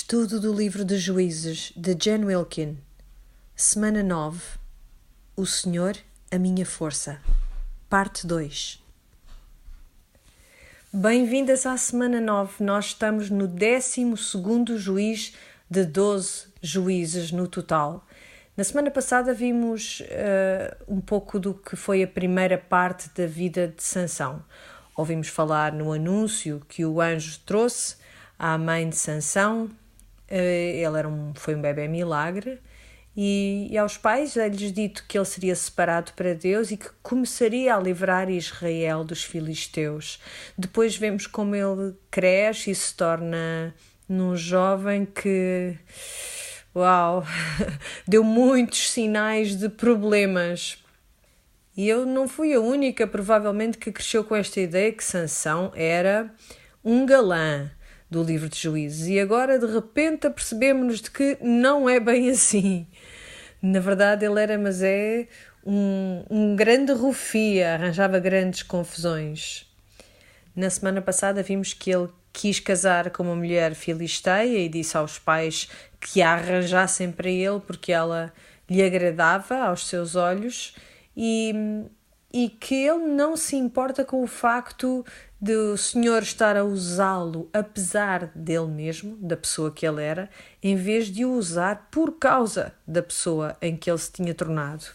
Estudo do livro de Juízes, de Jen Wilkin. Semana 9. O Senhor, a minha força. Parte 2. Bem-vindas à semana 9. Nós estamos no 12º juiz de 12 juízes no total. Na semana passada vimos um pouco do que foi a primeira parte da vida de Sansão. Ouvimos falar no anúncio que o anjo trouxe à mãe de Sansão. Ele foi um bebê milagre e aos pais é-lhes dito que ele seria separado para Deus e que começaria a livrar Israel dos filisteus. Depois vemos como ele cresce e se torna num jovem que, deu muitos sinais de problemas. E eu não fui a única, provavelmente, que cresceu com esta ideia que Sansão era um galã do livro de Juízes. E agora, de repente, apercebemos-nos de que não é bem assim. Na verdade, ele era, um grande rufia, arranjava grandes confusões. Na semana passada vimos que ele quis casar com uma mulher filisteia e disse aos pais que a arranjassem para ele porque ela lhe agradava aos seus olhos e que ele não se importa com o facto de o Senhor estar a usá-lo apesar dele mesmo, da pessoa que ele era, em vez de o usar por causa da pessoa em que ele se tinha tornado.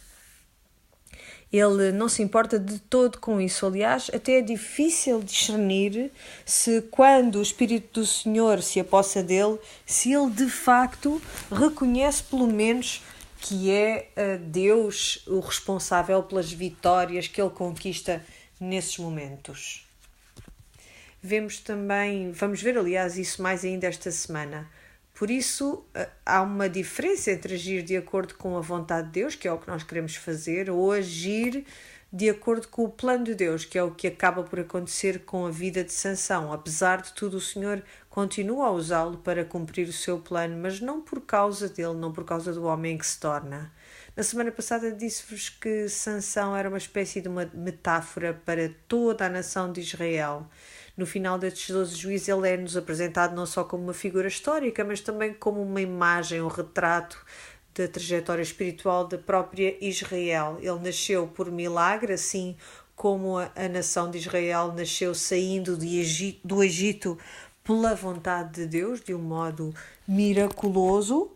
Ele não se importa de todo com isso. Aliás, até é difícil discernir se quando o Espírito do Senhor se apossa dele, se ele de facto reconhece pelo menos que é Deus o responsável pelas vitórias que ele conquista nesses momentos. Vamos ver, aliás, isso mais ainda esta semana. Por isso, há uma diferença entre agir de acordo com a vontade de Deus, que é o que nós queremos fazer, ou agir de acordo com o plano de Deus, que é o que acaba por acontecer com a vida de Sansão. Apesar de tudo, o Senhor continua a usá-lo para cumprir o seu plano, mas não por causa dele, não por causa do homem que se torna. Na semana passada disse-vos que Sansão era uma espécie de uma metáfora para toda a nação de Israel. No final destes 12 juízes ele é-nos apresentado não só como uma figura histórica, mas também como uma imagem, um retrato da trajetória espiritual da própria Israel. Ele nasceu por milagre, assim como a nação de Israel nasceu saindo do Egito pela vontade de Deus, de um modo miraculoso.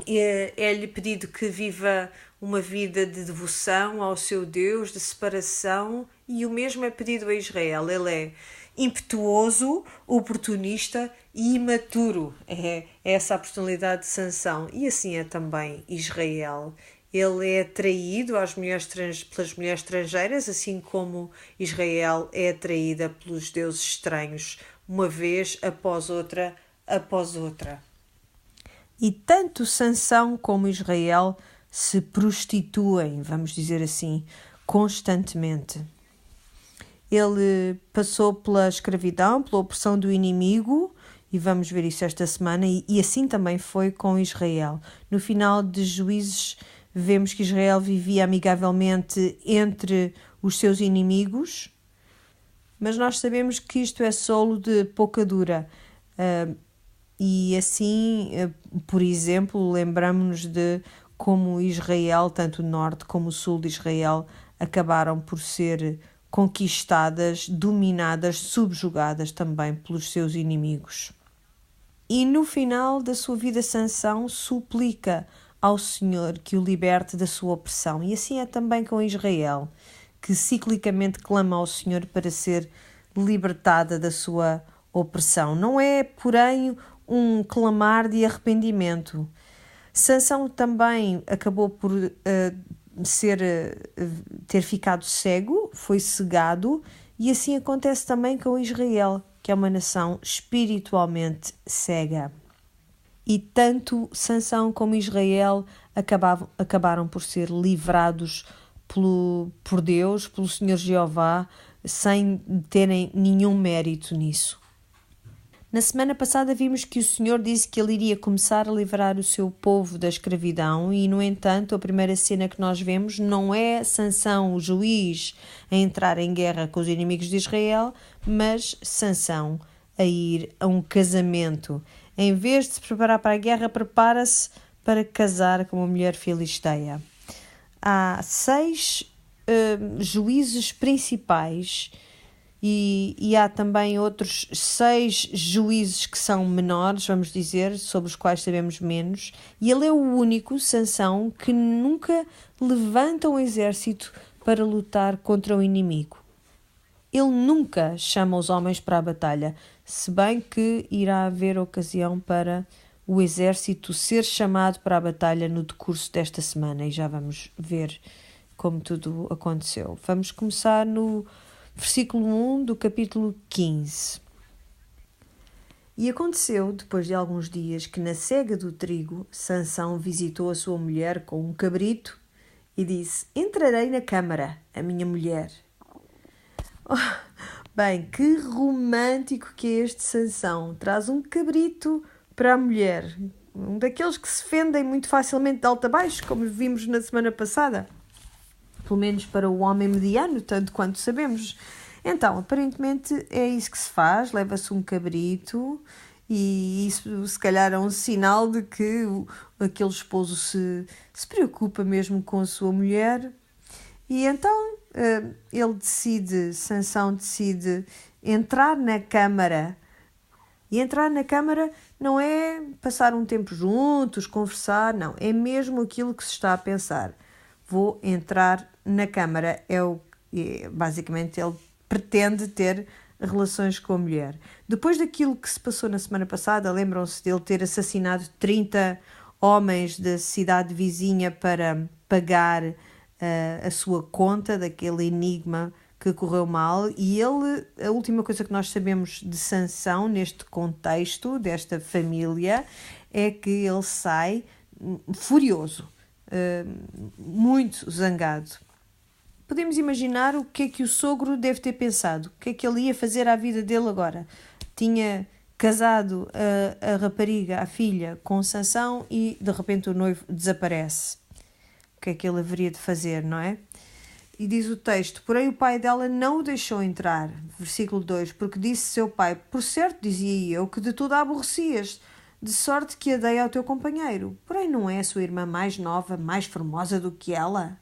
É-lhe pedido que viva uma vida de devoção ao seu Deus, de separação, e o mesmo é pedido a Israel. Ele é impetuoso, oportunista e imaturo. É essa a personalidade de Sansão. E assim é também Israel. Ele é atraído pelas mulheres estrangeiras, assim como Israel é atraída pelos deuses estranhos, uma vez após outra. E tanto Sansão como Israel se prostituem, vamos dizer assim, constantemente. Ele passou pela escravidão, pela opressão do inimigo, e vamos ver isso esta semana, e assim também foi com Israel. No final de Juízes, vemos que Israel vivia amigavelmente entre os seus inimigos, mas nós sabemos que isto é solo de pouca dura. E assim, por exemplo, lembramos-nos de como Israel, tanto o norte como o sul de Israel, acabaram por ser conquistadas, dominadas, subjugadas também pelos seus inimigos. E no final da sua vida, Sansão suplica ao Senhor que o liberte da sua opressão. E assim é também com Israel, que ciclicamente clama ao Senhor para ser libertada da sua opressão. Não é, porém, um clamar de arrependimento. Sansão também acabou por ter ficado cego, foi cegado, e assim acontece também com Israel, que é uma nação espiritualmente cega. E tanto Sansão como Israel acabaram por ser livrados por Deus, pelo Senhor Jeová, sem terem nenhum mérito nisso. Na semana passada vimos que o Senhor disse que ele iria começar a livrar o seu povo da escravidão e, no entanto, a primeira cena que nós vemos não é Sansão, o juiz, a entrar em guerra com os inimigos de Israel, mas Sansão a ir a um casamento. Em vez de se preparar para a guerra, prepara-se para casar com uma mulher filisteia. Há 6 juízes principais e há também outros 6 juízes que são menores, vamos dizer, sobre os quais sabemos menos. E ele é o único, Sansão, que nunca levanta um exército para lutar contra o inimigo. Ele nunca chama os homens para a batalha, se bem que irá haver ocasião para o exército ser chamado para a batalha no decurso desta semana e já vamos ver como tudo aconteceu. Vamos começar no versículo 1 do capítulo 15. E aconteceu, depois de alguns dias, que na cega do trigo, Sansão visitou a sua mulher com um cabrito e disse: entrarei na câmara, a minha mulher. Bem, que romântico que é este Sansão. Traz um cabrito para a mulher. Um daqueles que se fendem muito facilmente de alto a baixo, como vimos na semana passada. Pelo menos para o homem mediano, tanto quanto sabemos. Então, aparentemente é isso que se faz. Leva-se um cabrito e isso se calhar é um sinal de que aquele esposo se preocupa mesmo com a sua mulher. E então Sansão decide entrar na câmara. E entrar na câmara não é passar um tempo juntos, conversar, não. É mesmo aquilo que se está a pensar. Vou entrar na câmara. Basicamente, ele pretende ter relações com a mulher. Depois daquilo que se passou na semana passada, lembram-se dele ter assassinado 30 homens da cidade vizinha para pagar a sua conta daquele enigma que correu mal, e a última coisa que nós sabemos de Sansão neste contexto, desta família, é que ele sai furioso, muito zangado. Podemos imaginar o que é que o sogro deve ter pensado, o que é que ele ia fazer à vida dele agora. Tinha casado a rapariga, a filha, com Sansão e de repente o noivo desaparece. O que é que ele haveria de fazer, não é? E diz o texto: porém o pai dela não o deixou entrar. Versículo 2: porque disse seu pai: por certo, dizia eu, que de tudo a aborrecias, de sorte que a dei ao teu companheiro. Porém não é a sua irmã mais nova, mais formosa do que ela?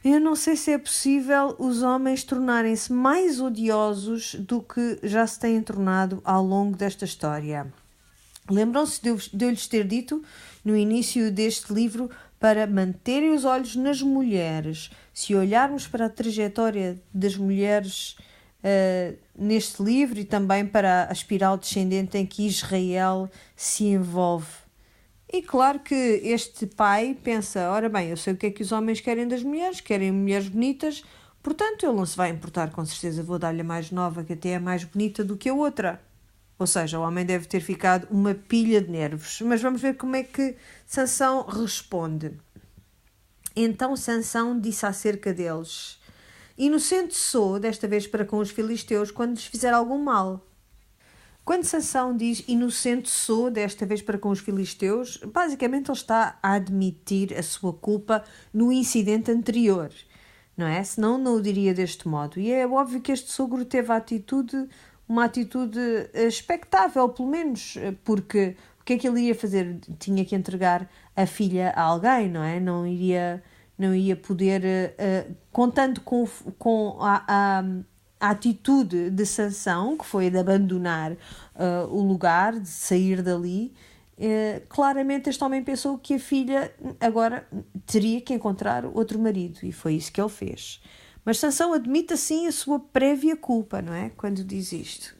Eu não sei se é possível os homens tornarem-se mais odiosos do que já se têm tornado ao longo desta história. Lembram-se de eu lhes ter dito no início deste livro para manterem os olhos nas mulheres. Se olharmos para a trajetória das mulheres neste livro e também para a espiral descendente em que Israel se envolve. E claro que este pai pensa: ora bem, eu sei o que é que os homens querem das mulheres, querem mulheres bonitas, portanto ele não se vai importar, com certeza vou dar-lhe a mais nova, que até é mais bonita do que a outra. Ou seja, o homem deve ter ficado uma pilha de nervos. Mas vamos ver como é que Sansão responde. Então Sansão disse acerca deles: inocente sou, desta vez para com os filisteus, quando lhes fizer algum mal. Quando Sansão diz inocente sou, desta vez para com os filisteus, basicamente ele está a admitir a sua culpa no incidente anterior, não é? Senão não o diria deste modo. E é óbvio que este sogro teve uma atitude expectável, pelo menos, porque o que é que ele ia fazer? Tinha que entregar a filha a alguém, não é? Não ia poder, contando com a atitude de Sansão, que foi de abandonar o lugar, de sair dali. Claramente este homem pensou que a filha agora teria que encontrar outro marido, e foi isso que ele fez. Mas Sansão admite assim a sua prévia culpa, não é? Quando diz isto.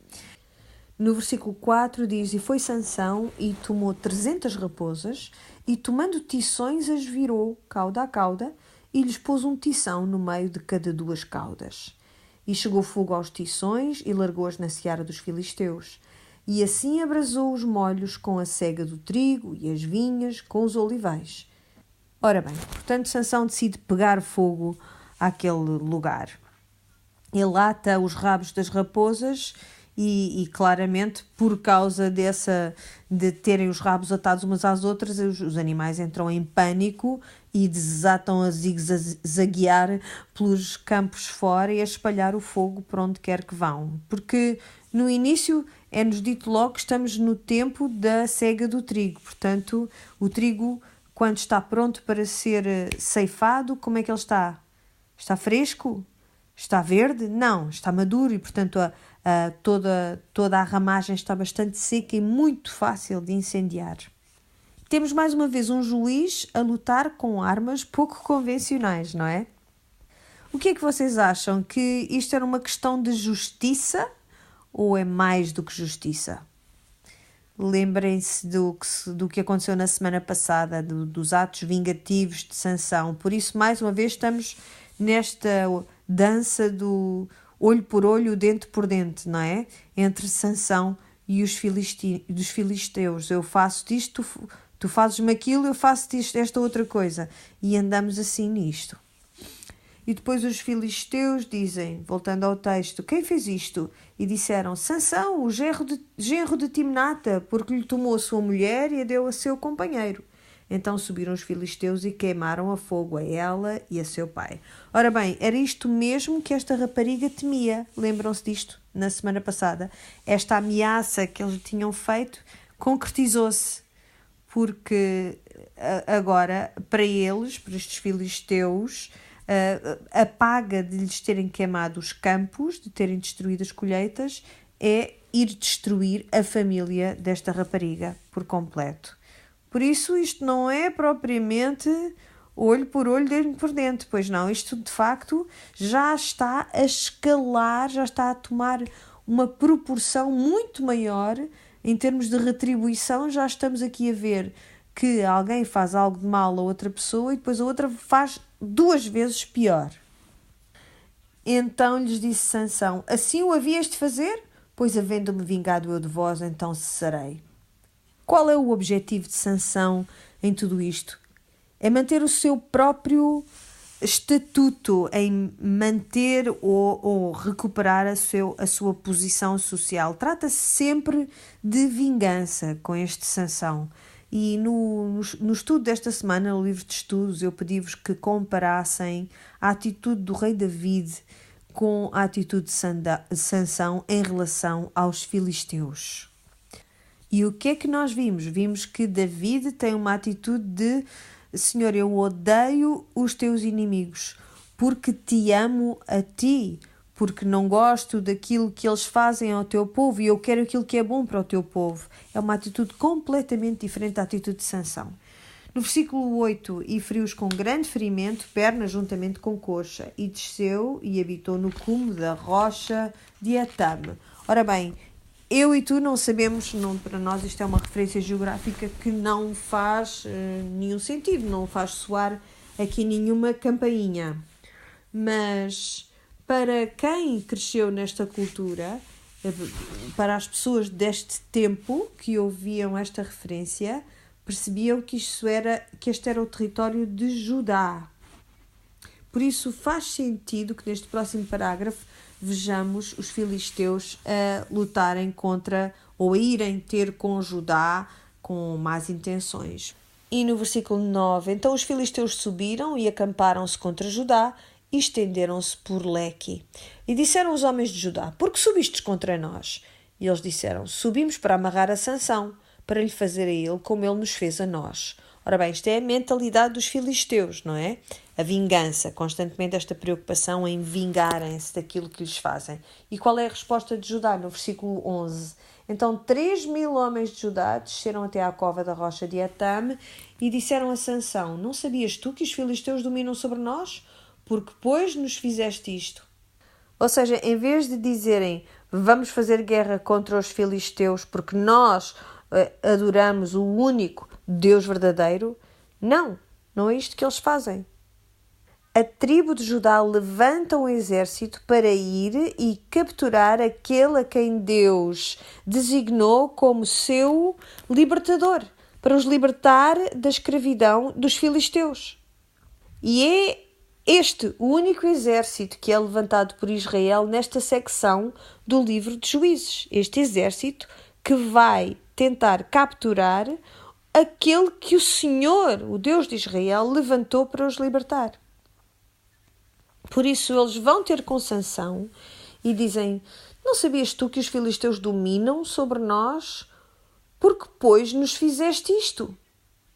No versículo 4 diz: e foi Sansão e tomou 300 raposas e tomando tições as virou cauda a cauda e lhes pôs um tição no meio de cada 2 caudas. E chegou fogo aos tições e largou-as na seara dos filisteus. E assim abrasou os molhos com a cega do trigo e as vinhas com os olivais. Ora bem, portanto Sansão decide pegar fogo àquele lugar. Ele ata os rabos das raposas e claramente por causa de terem os rabos atados umas às outras, os animais entram em pânico e desatam a zigue-zaguear pelos campos fora e a espalhar o fogo por onde quer que vão. Porque no início é-nos dito logo que estamos no tempo da ceiga do trigo. Portanto, o trigo, quando está pronto para ser ceifado, como é que ele está? Está fresco? Está verde? Não, está maduro e, portanto, toda a ramagem está bastante seca e muito fácil de incendiar. Temos mais uma vez um juiz a lutar com armas pouco convencionais, não é? O que é que vocês acham? Que isto era uma questão de justiça ou é mais do que justiça? Lembrem-se do que aconteceu na semana passada, dos atos vingativos de Sansão. Por isso, mais uma vez, estamos nesta dança do olho por olho, dente por dente, não é? Entre Sansão e os filisteus. Eu faço isto, tu fazes-me aquilo, eu faço esta outra coisa. E andamos assim nisto. E depois os filisteus dizem, voltando ao texto, quem fez isto? E disseram, Sansão, o genro de Timnata, porque lhe tomou a sua mulher e a deu a seu companheiro. Então subiram os filisteus e queimaram a fogo a ela e a seu pai. Ora bem, era isto mesmo que esta rapariga temia. Lembram-se disto na semana passada? Esta ameaça que eles tinham feito concretizou-se. Porque agora, para eles, para estes filisteus, a paga de lhes terem queimado os campos, de terem destruído as colheitas, é ir destruir a família desta rapariga por completo. Por isso, isto não é propriamente olho por olho, dente por dente, pois não, isto de facto já está a escalar, já está a tomar uma proporção muito maior em termos de retribuição. Já estamos aqui a ver que alguém faz algo de mal a outra pessoa e depois a outra faz 2 vezes pior. Então lhes disse Sansão, assim o havias de fazer? Pois havendo-me vingado eu de vós, então cessarei. Qual é o objetivo de Sansão em tudo isto? É manter o seu próprio estatuto, em manter ou recuperar a sua posição social. Trata-se sempre de vingança com este Sansão. E no estudo desta semana, no livro de estudos, eu pedi-vos que comparassem a atitude do rei David com a atitude de Sansão em relação aos filisteus. E o que é que nós vimos? Vimos que David tem uma atitude de Senhor, eu odeio os teus inimigos porque te amo a ti, porque não gosto daquilo que eles fazem ao teu povo e eu quero aquilo que é bom para o teu povo. É uma atitude completamente diferente da atitude de Sansão. No versículo 8, e feriu-os com grande ferimento, perna juntamente com coxa, e desceu e habitou no cume da rocha de Etam. Ora bem, eu e tu não sabemos, para nós isto é uma referência geográfica que não faz nenhum sentido, não faz soar aqui nenhuma campainha. Mas para quem cresceu nesta cultura, para as pessoas deste tempo que ouviam esta referência, percebiam que este era o território de Judá. Por isso faz sentido que neste próximo parágrafo vejamos os filisteus a lutarem contra ou a irem ter com Judá com más intenções. E no versículo 9, então os filisteus subiram e acamparam-se contra Judá e estenderam-se por Leque. E disseram os homens de Judá, por que subistes contra nós? E eles disseram, subimos para amarrar a Sansão, para lhe fazer a ele como ele nos fez a nós. Ora bem, isto é a mentalidade dos filisteus, não é? A vingança, constantemente esta preocupação em vingarem-se daquilo que lhes fazem. E qual é a resposta de Judá no versículo 11? Então 3.000 homens de Judá desceram até à cova da rocha de Etam e disseram a Sansão, não sabias tu que os filisteus dominam sobre nós? Porque pois nos fizeste isto. Ou seja, em vez de dizerem vamos fazer guerra contra os filisteus porque nós adoramos o único Deus verdadeiro, não é isto que eles fazem. A tribo de Judá levanta um exército para ir e capturar aquele a quem Deus designou como seu libertador, para os libertar da escravidão dos filisteus. E é este o único exército que é levantado por Israel nesta secção do livro de Juízes. Este exército que vai tentar capturar aquele que o Senhor, o Deus de Israel, levantou para os libertar. Por isso eles vão ter com Sansão e dizem, Não sabias tu que os filisteus dominam sobre nós? Porque, pois, nos fizeste isto?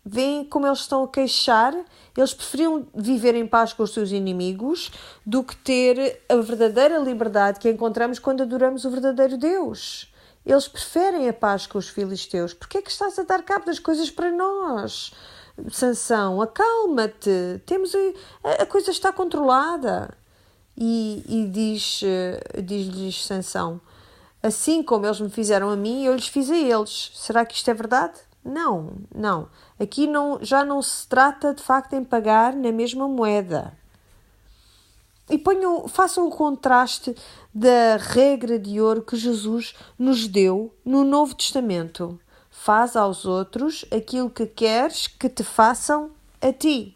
Vêem como eles estão a queixar? Eles preferiam viver em paz com os seus inimigos do que ter a verdadeira liberdade que encontramos quando adoramos o verdadeiro Deus. Eles preferem a paz com os filisteus. Porquê é que estás a dar cabo das coisas para nós? Sansão, acalma-te. A coisa está controlada. E diz-lhes Sansão: assim como eles me fizeram a mim, eu lhes fiz a eles. Será que isto é verdade? Não. Aqui já não se trata de facto em pagar na mesma moeda. E façam o contraste da regra de ouro que Jesus nos deu no Novo Testamento. Faz aos outros aquilo que queres que te façam a ti.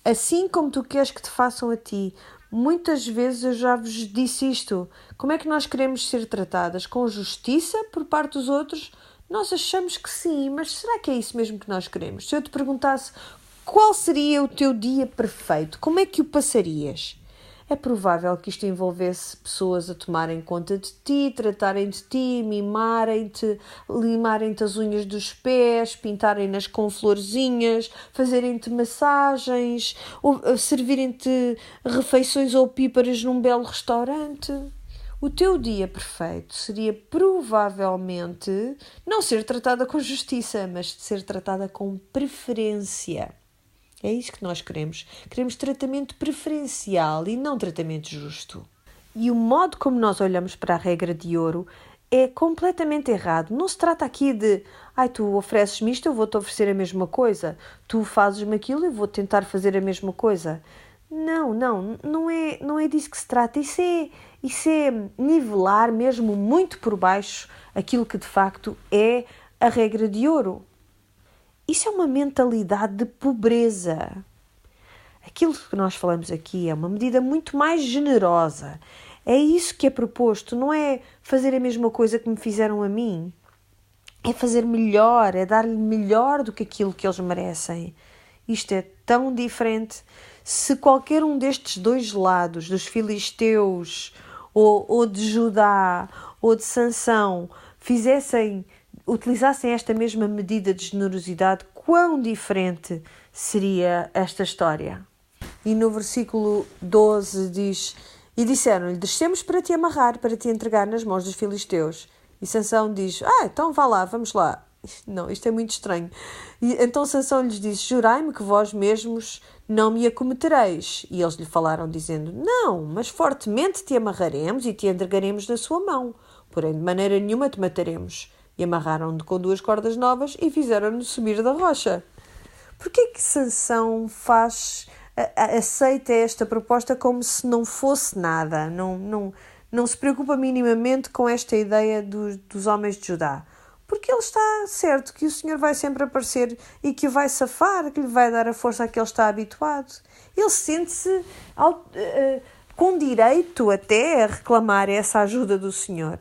Assim como tu queres que te façam a ti. Muitas vezes eu já vos disse isto. Como é que nós queremos ser tratadas? Com justiça por parte dos outros? Nós achamos que sim, mas será que é isso mesmo que nós queremos? Se eu te perguntasse qual seria o teu dia perfeito, como é que o passarias? É provável que isto envolvesse pessoas a tomarem conta de ti, tratarem de ti, mimarem-te, limarem-te as unhas dos pés, pintarem-nas com florzinhas, fazerem-te massagens, ou servirem-te refeições ou píparas num belo restaurante. O teu dia perfeito seria provavelmente não ser tratada com justiça, mas ser tratada com preferência. É isso que nós queremos. Queremos tratamento preferencial e não tratamento justo. E o modo como nós olhamos para a regra de ouro é completamente errado. Não se trata aqui de tu ofereces-me isto, eu vou-te oferecer a mesma coisa. Tu fazes-me aquilo, eu vou tentar fazer a mesma coisa. Não é disso que se trata. Isso é nivelar mesmo muito por baixo aquilo que de facto é a regra de ouro. Isso é uma mentalidade de pobreza. Aquilo que nós falamos aqui é uma medida muito mais generosa. É isso que é proposto, não é fazer a mesma coisa que me fizeram a mim. É fazer melhor, é dar-lhe melhor do que aquilo que eles merecem. Isto é tão diferente. Se qualquer um destes dois lados, dos filisteus, ou de Judá, ou de Sansão, utilizassem esta mesma medida de generosidade, quão diferente seria esta história? E no versículo 12 diz: e disseram-lhe, descemos para te amarrar, para te entregar nas mãos dos filisteus. E Sansão diz, então vá lá, vamos lá. Não, isto é muito estranho. E então Sansão lhes disse, jurai-me que vós mesmos não me acometereis. E eles lhe falaram dizendo, não, mas fortemente te amarraremos e te entregaremos na sua mão. Porém, de maneira nenhuma te mataremos. E amarraram-no com 2 cordas novas e fizeram-no subir da rocha. Porquê que Sansão aceita esta proposta como se não fosse nada? Não se preocupa minimamente com esta ideia dos homens de Judá. Porque ele está certo que o Senhor vai sempre aparecer e que o vai safar, que lhe vai dar a força a que ele está habituado. Ele sente-se com direito até a reclamar essa ajuda do Senhor.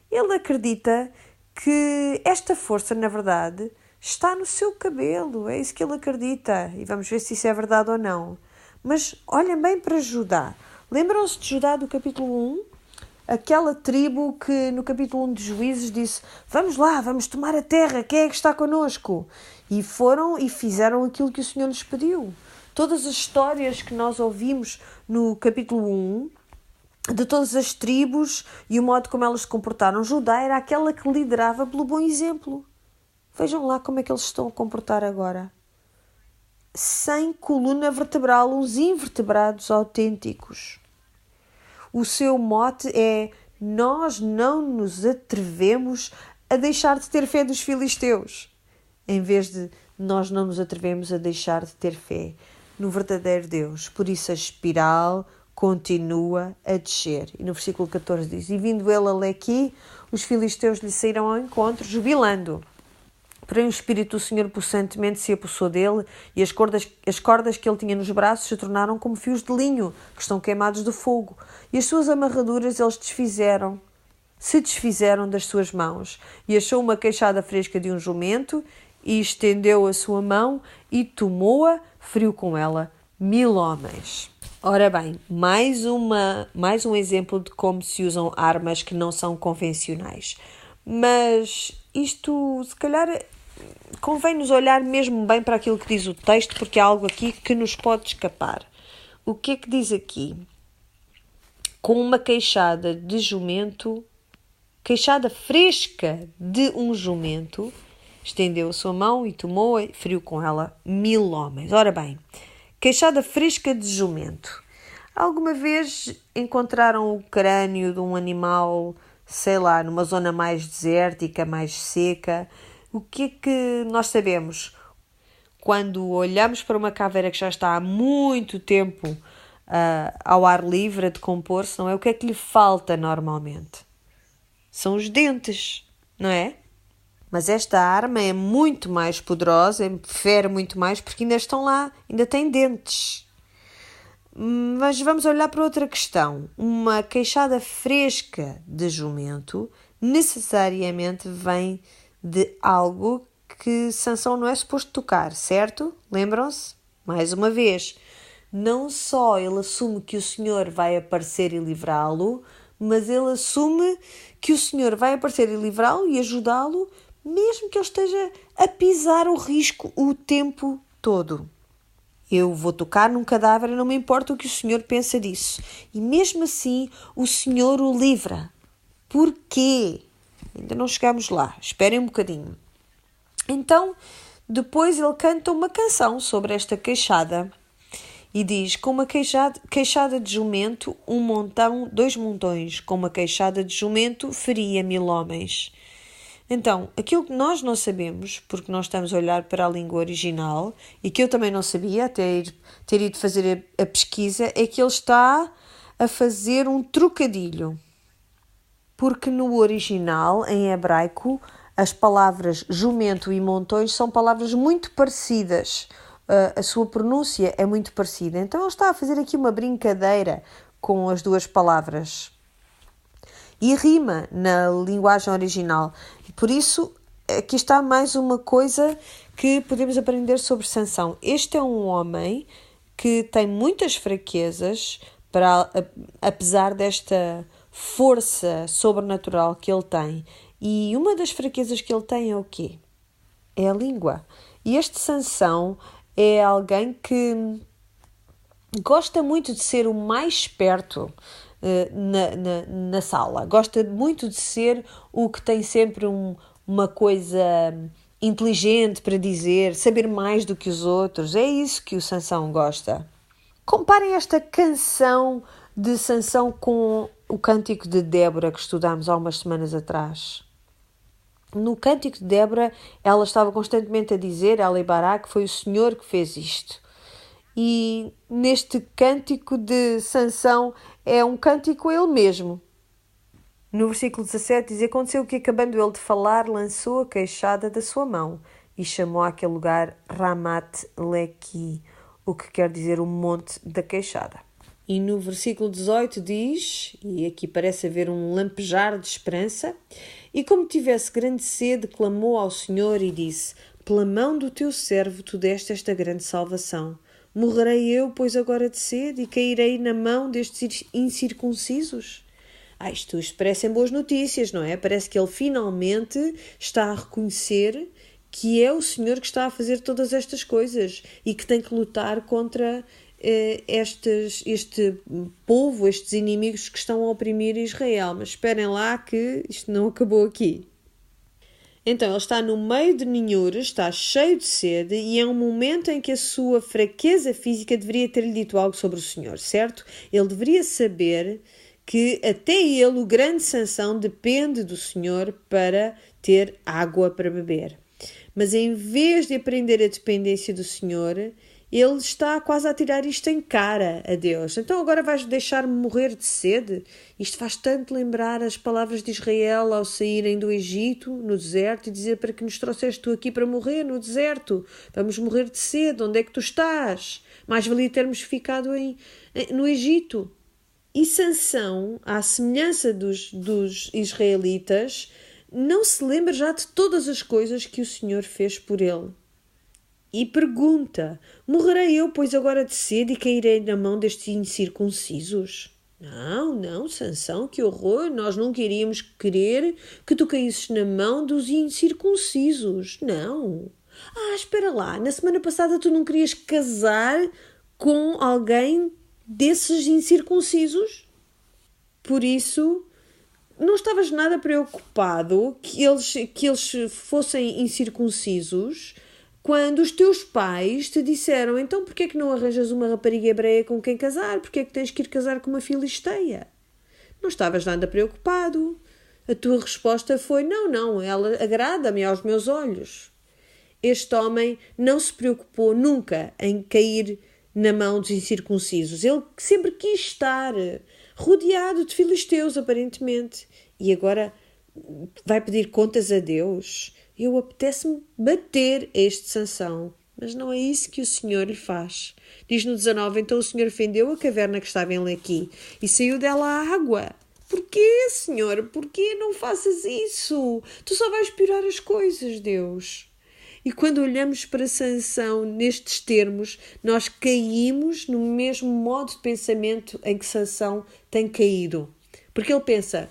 Ele acredita que esta força, na verdade, está no seu cabelo. É isso que ele acredita. E vamos ver se isso é verdade ou não. Mas olhem bem para Judá. Lembram-se de Judá do capítulo 1? Aquela tribo que no capítulo 1 de Juízes disse, vamos lá, vamos tomar a terra, quem é que está connosco? E foram e fizeram aquilo que o Senhor lhes pediu. Todas as histórias que nós ouvimos no capítulo 1, de todas as tribos e o modo como elas se comportaram, Judá era aquela que liderava pelo bom exemplo. Vejam lá como é que eles estão a comportar agora. Sem coluna vertebral, uns invertebrados autênticos. O seu mote é, nós não nos atrevemos a deixar de ter fé dos filisteus. Em vez de, nós não nos atrevemos a deixar de ter fé no verdadeiro Deus. Por isso a espiral continua a descer. E no versículo 14 diz, e vindo ele a Lequi, os filisteus lhe saíram ao encontro, jubilando. Porém o Espírito do Senhor possantemente se apossou dele e as cordas que ele tinha nos braços se tornaram como fios de linho que estão queimados do fogo. E as suas amarraduras eles se desfizeram das suas mãos. E achou uma queixada fresca de um jumento e estendeu a sua mão e tomou-a, feriu com ela 1000 homens. Ora bem, mais um exemplo de como se usam armas que não são convencionais. Mas isto, se calhar, convém-nos olhar mesmo bem para aquilo que diz o texto, porque há algo aqui que nos pode escapar. O que é que diz aqui? Com uma queixada de jumento, queixada fresca de um jumento, estendeu a sua mão e tomou e feriu com ela 1000 homens. Ora bem, queixada fresca de jumento. Alguma vez encontraram o crânio de um animal, sei lá, numa zona mais desértica, mais seca? O que é que nós sabemos? Quando olhamos para uma caveira que já está há muito tempo ao ar livre a decompor-se, não é? O que é que lhe falta normalmente? São os dentes, não é? Mas esta arma é muito mais poderosa, fere muito mais, porque ainda estão lá, ainda tem dentes. Mas vamos olhar para outra questão. Uma queixada fresca de jumento necessariamente vem de algo que Sansão não é suposto tocar, certo? Lembram-se? Mais uma vez, não só ele assume que o Senhor vai aparecer e livrá-lo, mas ele assume que o Senhor vai aparecer e livrá-lo e ajudá-lo, mesmo que ele esteja a pisar o risco o tempo todo. Eu vou tocar num cadáver e não me importa o que o Senhor pensa disso. E mesmo assim, o Senhor o livra. Porquê? Ainda não chegamos lá. Esperem um bocadinho. Então, depois ele canta uma canção sobre esta queixada. E diz, com uma queixada de jumento, 2 montões. Com uma queixada de jumento, feria 1000 homens. Então, aquilo que nós não sabemos, porque nós estamos a olhar para a língua original, e que eu também não sabia até ter ido fazer a pesquisa, é que ele está a fazer um trocadilho. Porque no original, em hebraico, as palavras jumento e montões são palavras muito parecidas. A sua pronúncia é muito parecida. Então ele está a fazer aqui uma brincadeira com as duas palavras. E rima na linguagem original. Por isso, aqui está mais uma coisa que podemos aprender sobre Sansão. Este é um homem que tem muitas fraquezas, apesar desta força sobrenatural que ele tem. E uma das fraquezas que ele tem é o quê? É a língua. E este Sansão é alguém que gosta muito de ser o mais esperto na sala. Gosta muito de ser o que tem sempre uma coisa inteligente para dizer, saber mais do que os outros. É isso que o Sansão gosta. Comparem esta canção de Sansão com o Cântico de Débora que estudámos há umas semanas atrás. No Cântico de Débora, ela estava constantemente a dizer, ela e Baraque, foi o Senhor que fez isto. E neste cântico de Sansão é um cântico a ele mesmo. No versículo 17 diz, aconteceu que acabando ele de falar, lançou a queixada da sua mão e chamou àquele lugar Ramat Lequi, o que quer dizer o monte da queixada. E no versículo 18 diz, e aqui parece haver um lampejar de esperança, e como tivesse grande sede, clamou ao Senhor e disse, pela mão do teu servo tu deste esta grande salvação. Morrerei eu, pois agora de sede, e cairei na mão destes incircuncisos? Isto parecem boas notícias, não é? Parece que ele finalmente está a reconhecer que é o Senhor que está a fazer todas estas coisas e que tem que lutar contra este povo, estes inimigos que estão a oprimir Israel. Mas esperem lá que isto não acabou aqui. Então, ele está no meio de ninhuras, está cheio de sede e é um momento em que a sua fraqueza física deveria ter-lhe dito algo sobre o Senhor, certo? Ele deveria saber que até ele, o grande Sansão, depende do Senhor para ter água para beber. Mas em vez de aprender a dependência do Senhor, ele está quase a tirar isto em cara a Deus. Então agora vais deixar-me morrer de sede? Isto faz tanto lembrar as palavras de Israel ao saírem do Egito, no deserto, e dizer para que nos trouxeste tu aqui para morrer no deserto. Vamos morrer de sede. Onde é que tu estás? Mais valia termos ficado no Egito. E Sansão, à semelhança dos israelitas, não se lembra já de todas as coisas que o Senhor fez por ele. E pergunta: morrerei eu, pois, agora de sede e cairei na mão destes incircuncisos? Não, não, Sansão, que horror! Nós nunca iríamos querer que tu caísses na mão dos incircuncisos. Não. Ah, espera lá, na semana passada tu não querias casar com alguém desses incircuncisos? Por isso, não estavas nada preocupado que eles fossem incircuncisos quando os teus pais te disseram: então porquê é que não arranjas uma rapariga hebreia com quem casar? Porquê é que tens que ir casar com uma filisteia? Não estavas nada preocupado. A tua resposta foi: não, não, ela agrada-me aos meus olhos. Este homem não se preocupou nunca em cair na mão dos incircuncisos. Ele sempre quis estar rodeado de filisteus, aparentemente. E agora vai pedir contas a Deus. Eu apetece-me bater este Sansão. Mas não é isso que o Senhor lhe faz. Diz no 19, então o Senhor fendeu a caverna que estava em Lequi e saiu dela a água. Porquê, Senhor? Porquê não faças isso? Tu só vais piorar as coisas, Deus. E quando olhamos para Sansão nestes termos, nós caímos no mesmo modo de pensamento em que Sansão tem caído. Porque ele pensa: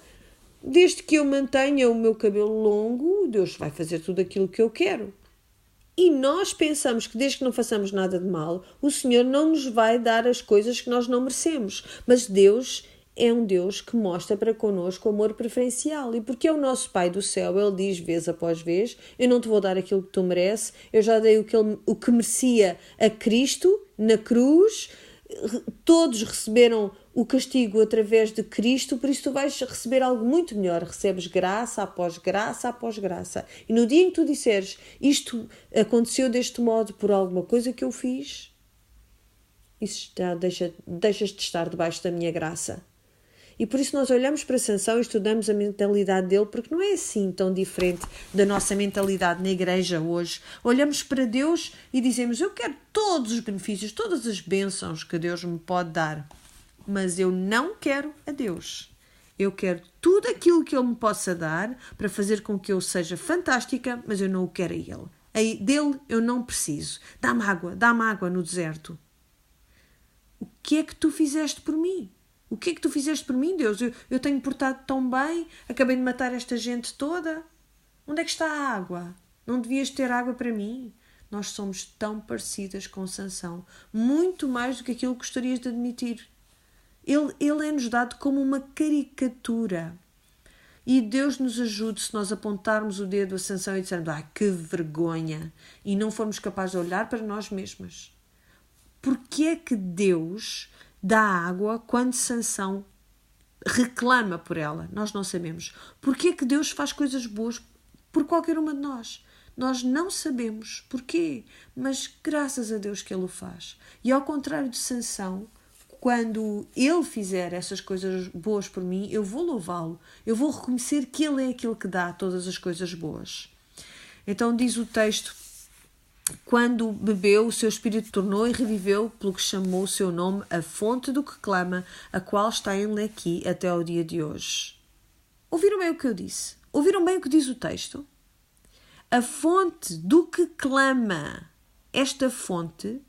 desde que eu mantenha o meu cabelo longo, Deus vai fazer tudo aquilo que eu quero. E nós pensamos que desde que não façamos nada de mal, o Senhor não nos vai dar as coisas que nós não merecemos. Mas Deus é um Deus que mostra para connosco amor preferencial. E porque é o nosso Pai do céu, Ele diz vez após vez: eu não te vou dar aquilo que tu mereces, eu já dei o que merecia a Cristo na cruz, todos receberam o castigo através de Cristo, por isso tu vais receber algo muito melhor. Recebes graça após graça após graça. E no dia em que tu disseres: isto aconteceu deste modo por alguma coisa que eu fiz, isso já deixas de estar debaixo da minha graça. E por isso nós olhamos para Sansão e estudamos a mentalidade dele, porque não é assim tão diferente da nossa mentalidade na igreja hoje. Olhamos para Deus e dizemos: eu quero todos os benefícios, todas as bênçãos que Deus me pode dar, mas eu não quero a Deus. Eu quero tudo aquilo que Ele me possa dar para fazer com que eu seja fantástica, mas eu não o quero a Ele. Dele eu não preciso. Dá-me água no deserto. O que é que tu fizeste por mim? O que é que tu fizeste por mim, Deus? Eu tenho portado tão bem, acabei de matar esta gente toda. Onde é que está a água? Não devias ter água para mim? Nós somos tão parecidas com Sansão, muito mais do que aquilo que gostarias de admitir. Ele é-nos dado como uma caricatura. E Deus nos ajude se nós apontarmos o dedo a Sansão e dissermos: que vergonha, e não formos capazes de olhar para nós mesmas. Porquê é que Deus dá água quando Sansão reclama por ela? Nós não sabemos. Porquê é que Deus faz coisas boas por qualquer uma de nós? Nós não sabemos porquê, mas graças a Deus que Ele o faz. E ao contrário de Sansão, quando Ele fizer essas coisas boas por mim, eu vou louvá-lo. Eu vou reconhecer que Ele é aquele que dá todas as coisas boas. Então diz o texto: quando bebeu, o seu espírito tornou e reviveu, pelo que chamou o seu nome a fonte do que clama, a qual está em Lequi até ao dia de hoje. Ouviram bem o que eu disse? Ouviram bem o que diz o texto? A fonte do que clama, esta fonte,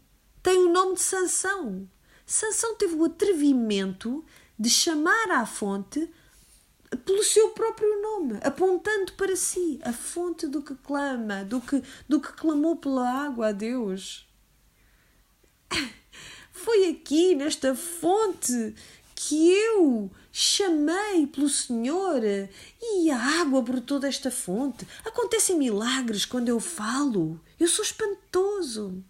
tem o nome de Sansão. Sansão teve o atrevimento de chamar à fonte pelo seu próprio nome, apontando para si, a fonte do que clama, do que clamou pela água a Deus. Foi aqui, nesta fonte, que eu chamei pelo Senhor e a água brotou desta fonte. Acontecem milagres quando eu falo. Eu sou espantoso.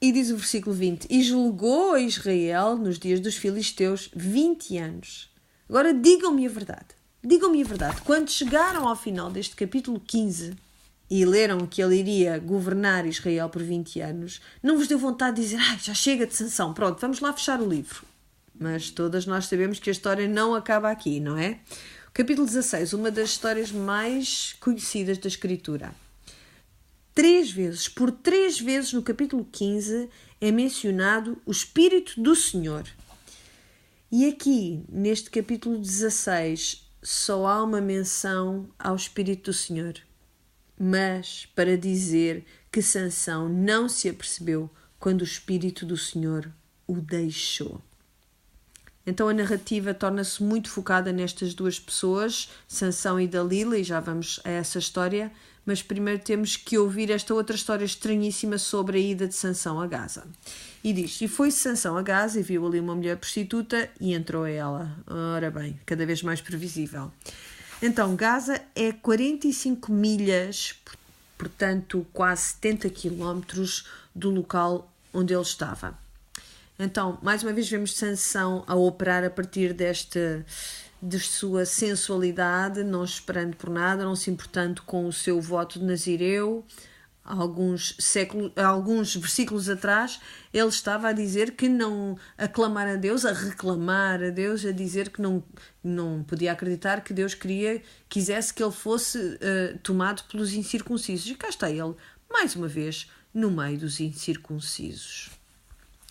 E diz o versículo 20: e julgou a Israel nos dias dos filisteus 20 anos. Agora digam-me a verdade. Digam-me a verdade. Quando chegaram ao final deste capítulo 15 e leram que ele iria governar Israel por 20 anos, não vos deu vontade de dizer: já chega de Sansão, pronto, vamos lá fechar o livro? Mas todas nós sabemos que a história não acaba aqui, não é? O capítulo 16, uma das histórias mais conhecidas da Escritura. Por três vezes no capítulo 15 é mencionado o Espírito do Senhor. E aqui, neste capítulo 16, só há uma menção ao Espírito do Senhor. mas para dizer que Sansão não se apercebeu quando o Espírito do Senhor o deixou. Então a narrativa torna-se muito focada nestas duas pessoas, Sansão e Dalila, e já vamos a essa história, mas primeiro temos que ouvir esta outra história estranhíssima sobre a ida de Sansão a Gaza. E diz, e foi Sansão a Gaza e viu ali uma mulher prostituta e entrou a ela. Ora bem, cada vez mais previsível. Então, Gaza é 45 milhas, portanto quase 70 quilómetros do local onde ele estava. Então, mais uma vez vemos Sansão a operar a partir de sua sensualidade, não esperando por nada, não se importando com o seu voto de Nazireu. Alguns versículos atrás, ele estava a dizer que não a clamar a Deus, a reclamar a Deus, a dizer que não podia acreditar que Deus quisesse que ele fosse tomado pelos incircuncisos. E cá está ele, mais uma vez, no meio dos incircuncisos.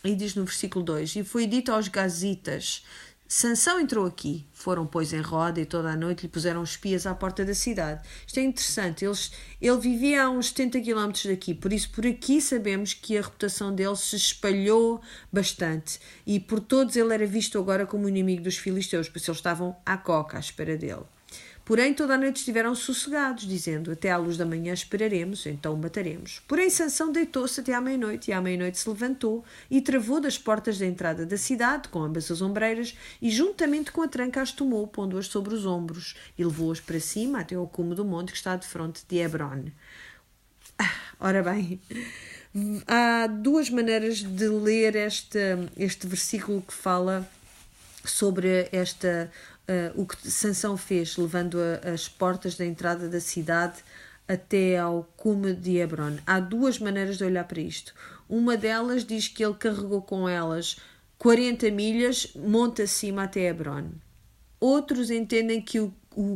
E diz no versículo 2, e foi dito aos gazitas, Sansão entrou aqui, foram pois em roda e toda a noite lhe puseram espias à porta da cidade. Isto é interessante, ele vivia a uns 70 km daqui, por isso por aqui sabemos que a reputação dele se espalhou bastante e por todos ele era visto agora como o inimigo dos filisteus, por isso eles estavam à coca à espera dele. Porém, toda a noite estiveram sossegados, dizendo, até à luz da manhã esperaremos, então o mataremos. Porém, Sansão deitou-se até à meia-noite, e à meia-noite se levantou, e travou das portas da entrada da cidade, com ambas as ombreiras, e juntamente com a tranca as tomou, pondo-as sobre os ombros, e levou-as para cima, até ao cume do monte que está de fronte de Hebron. Ora bem, há duas maneiras de ler este versículo que fala sobre o que Sansão fez, levando as portas da entrada da cidade até ao cume de Hebron. Há duas maneiras de olhar para isto. Uma delas diz que ele carregou com elas 40 milhas, monte acima até Hebron. Outros entendem que o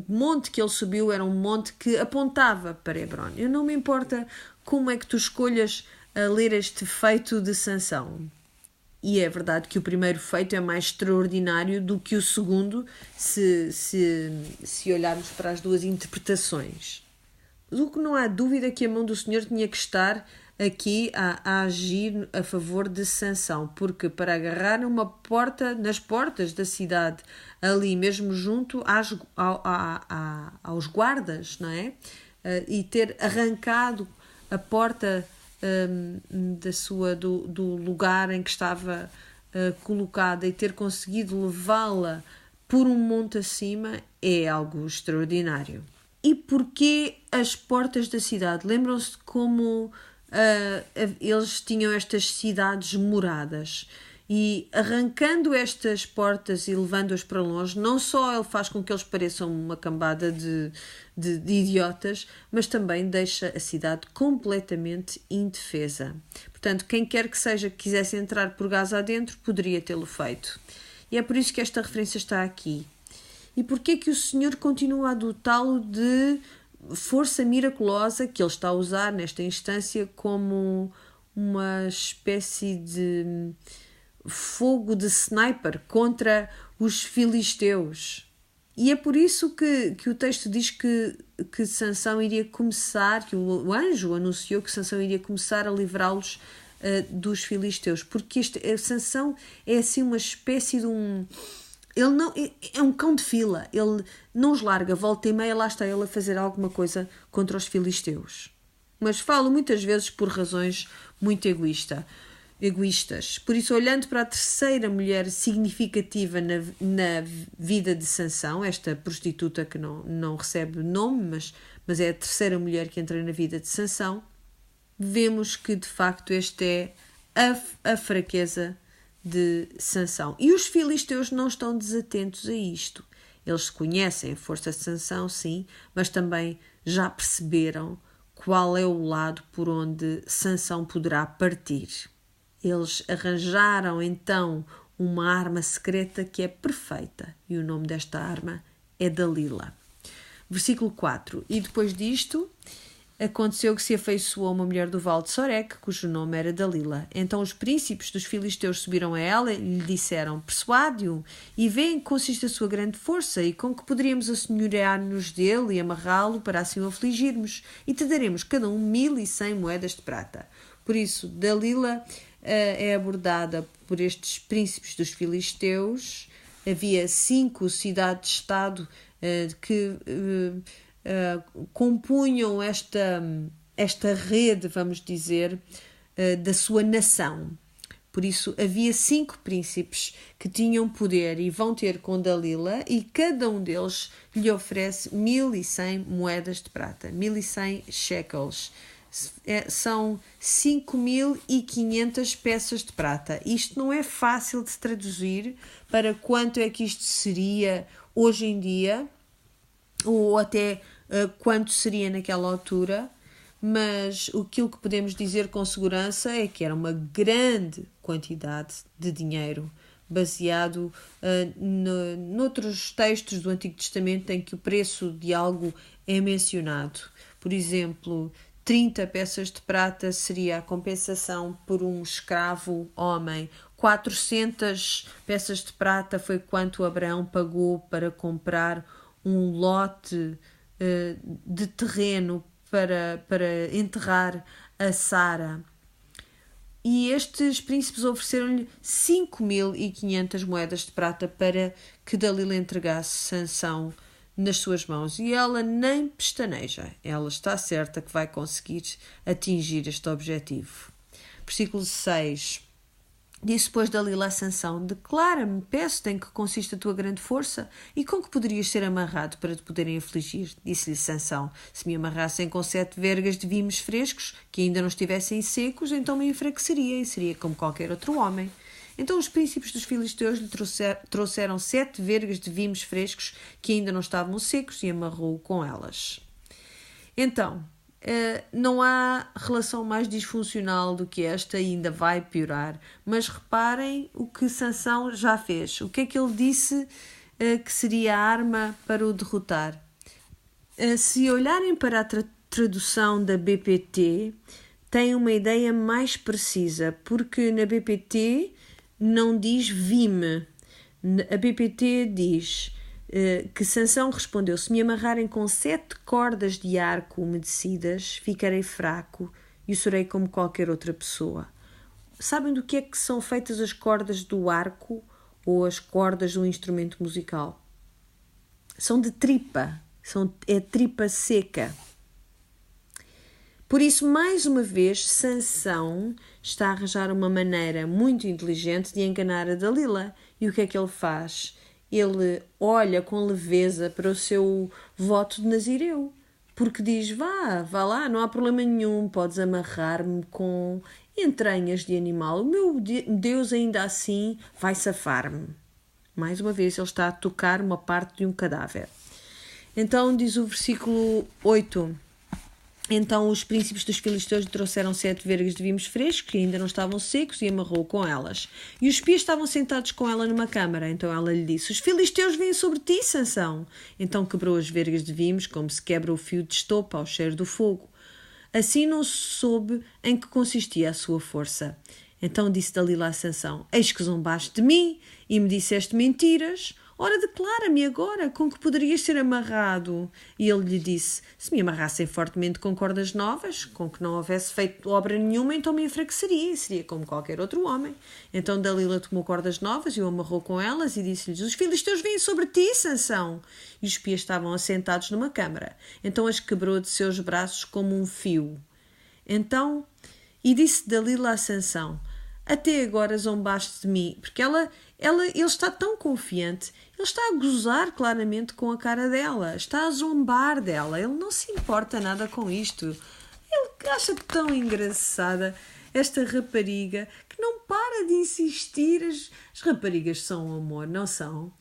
monte que ele subiu era um monte que apontava para Hebron. Eu não me importa como é que tu escolhas a ler este feito de Sansão. E é verdade que o primeiro feito é mais extraordinário do que o segundo, se olharmos para as duas interpretações. O que não há dúvida que a mão do Senhor tinha que estar aqui a agir a favor de Sansão, porque para agarrar nas portas da cidade, ali mesmo junto aos guardas, não é? E ter arrancado a porta do lugar em que estava colocada e ter conseguido levá-la por um monte acima é algo extraordinário. E porquê as portas da cidade? Lembram-se como eles tinham estas cidades moradas e arrancando estas portas e levando-as para longe, não só ele faz com que eles pareçam uma cambada de idiotas, mas também deixa a cidade completamente indefesa. Portanto, quem quer que seja que quisesse entrar por Gaza adentro, poderia tê-lo feito. E é por isso que esta referência está aqui. E porquê que o Senhor continua a dotá-lo de força miraculosa que ele está a usar nesta instância como uma espécie de fogo de sniper contra os filisteus. E é por isso que o texto diz que Sansão iria começar, que o anjo anunciou que Sansão iria começar a livrá-los dos filisteus, porque Sansão é assim uma espécie de ele não é um cão de fila, ele não os larga, volta e meia lá está ele a fazer alguma coisa contra os filisteus. Mas falo muitas vezes por razões muito egoístas. Por isso, olhando para a terceira mulher significativa na vida de Sansão, esta prostituta que não recebe nome, mas é a terceira mulher que entra na vida de Sansão, vemos que de facto esta é a fraqueza de Sansão. E os filisteus não estão desatentos a isto. Eles conhecem a força de Sansão, sim, mas também já perceberam qual é o lado por onde Sansão poderá partir. Eles arranjaram então uma arma secreta que é perfeita, e o nome desta arma é Dalila. Versículo 4. E depois disto, aconteceu que se afeiçoou a uma mulher do vale de Sorek, cujo nome era Dalila. Então os príncipes dos filisteus subiram a ela e lhe disseram: persuade-o e vê em que consiste a sua grande força e com que poderíamos assenhorear-nos dele e amarrá-lo para assim o afligirmos, e te daremos cada um 1.100 moedas de prata. Por isso, Dalila é abordada por estes príncipes dos filisteus. Havia 5 cidades-estado que compunham esta rede, vamos dizer, da sua nação. Por isso, havia 5 príncipes que tinham poder e vão ter com Dalila, e cada um deles lhe oferece 1.100 moedas de prata, 1.100 shekels. São 5.500 peças de prata. Isto não é fácil de se traduzir para quanto é que isto seria hoje em dia, ou até quanto seria naquela altura, mas aquilo que podemos dizer com segurança é que era uma grande quantidade de dinheiro, baseado noutros textos do Antigo Testamento em que o preço de algo é mencionado. Por exemplo, 30 peças de prata seria a compensação por um escravo homem. 400 peças de prata foi quanto Abraão pagou para comprar um lote de terreno para enterrar a Sara. E estes príncipes ofereceram-lhe 5.500 moedas de prata para que Dalila entregasse Sansão nas suas mãos. E ela nem pestaneja. Ela está certa que vai conseguir atingir este objetivo. Versículo 6. Disse, pois, Dalila a Sansão: declara-me, peço-te, em que consiste a tua grande força e com que poderias ser amarrado para te poderem afligir. Disse-lhe Sansão: se me amarrassem com 7 vergas de vimes frescos, que ainda não estivessem secos, então me enfraqueceria e seria como qualquer outro homem. Então os príncipes dos filisteus lhe trouxeram 7 vergas de vimes frescos, que ainda não estavam secos, e amarrou-o com elas. Então, não há relação mais disfuncional do que esta, e ainda vai piorar. Mas reparem o que Sansão já fez. O que é que ele disse que seria a arma para o derrotar? Se olharem para a tradução da BPT, têm uma ideia mais precisa, porque na BPT não diz vime. A BPT diz que Sansão respondeu: se me amarrarem com 7 cordas de arco umedecidas, ficarei fraco e o serei como qualquer outra pessoa. Sabem do que é que são feitas as cordas do arco ou as cordas do instrumento musical? São de tripa, é tripa seca. Por isso, mais uma vez, Sansão está a arranjar uma maneira muito inteligente de enganar a Dalila. E o que é que ele faz? Ele olha com leveza para o seu voto de Nazireu, porque diz: vá lá, não há problema nenhum, podes amarrar-me com entranhas de animal, o meu Deus ainda assim vai safar-me. Mais uma vez ele está a tocar uma parte de um cadáver. Então diz o versículo 8: então os príncipes dos filisteus lhe trouxeram 7 vergas de vimes frescos, que ainda não estavam secos, e amarrou com elas. E os espias estavam sentados com ela numa câmara. Então ela lhe disse: os filisteus vêm sobre ti, Sansão. Então quebrou as vergas de vimes, como se quebra o fio de estopa ao cheiro do fogo. Assim não se soube em que consistia a sua força. Então disse Dalila a Sansão: eis que zombaste de mim e me disseste mentiras. Ora, declara-me agora com que poderias ser amarrado. E ele lhe disse: se me amarrassem fortemente com cordas novas, com que não houvesse feito obra nenhuma, então me enfraqueceria e seria como qualquer outro homem. Então Dalila tomou cordas novas e o amarrou com elas e disse-lhes: os filisteus vêm sobre ti, Sansão. E os espias estavam assentados numa câmara. Então as quebrou de seus braços como um fio. Então, e disse Dalila a Sansão: até agora zombaste de mim, porque ele está tão confiante, ele está a gozar claramente com a cara dela, está a zombar dela, ele não se importa nada com isto. Ele acha tão engraçada esta rapariga que não para de insistir. As raparigas são um amor, não são?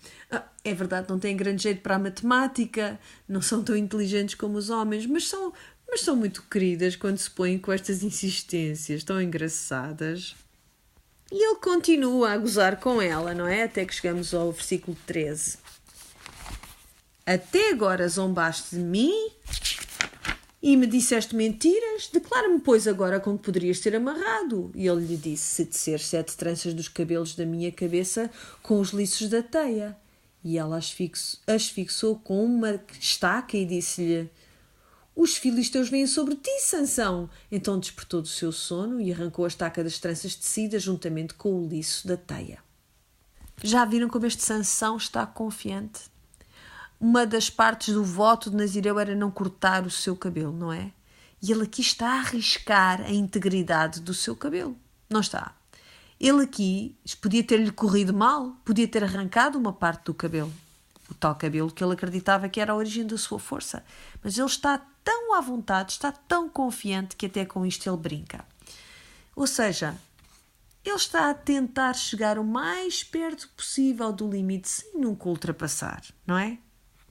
É verdade, não têm grande jeito para a matemática, não são tão inteligentes como os homens, mas são muito queridas quando se põem com estas insistências tão engraçadas. E ele continua a gozar com ela, não é? Até que chegamos ao versículo 13. Até agora zombaste de mim? E me disseste mentiras? Declara-me, pois, agora com que poderias ter amarrado. E ele lhe disse: se tecer 7 tranças dos cabelos da minha cabeça com os liços da teia. E ela as fixou com uma estaca e disse-lhe: os filisteus vêm sobre ti, Sansão. Então despertou do seu sono e arrancou a estaca das tranças tecidas juntamente com o liço da teia. Já viram como este Sansão está confiante? Uma das partes do voto de Nazireu era não cortar o seu cabelo, não é? E ele aqui está a arriscar a integridade do seu cabelo. Não está. Ele aqui podia ter-lhe corrido mal, podia ter arrancado uma parte do cabelo. O tal cabelo que ele acreditava que era a origem da sua força. Mas ele está tão à vontade, está tão confiante que até com isto ele brinca. Ou seja, ele está a tentar chegar o mais perto possível do limite sem nunca ultrapassar, não é?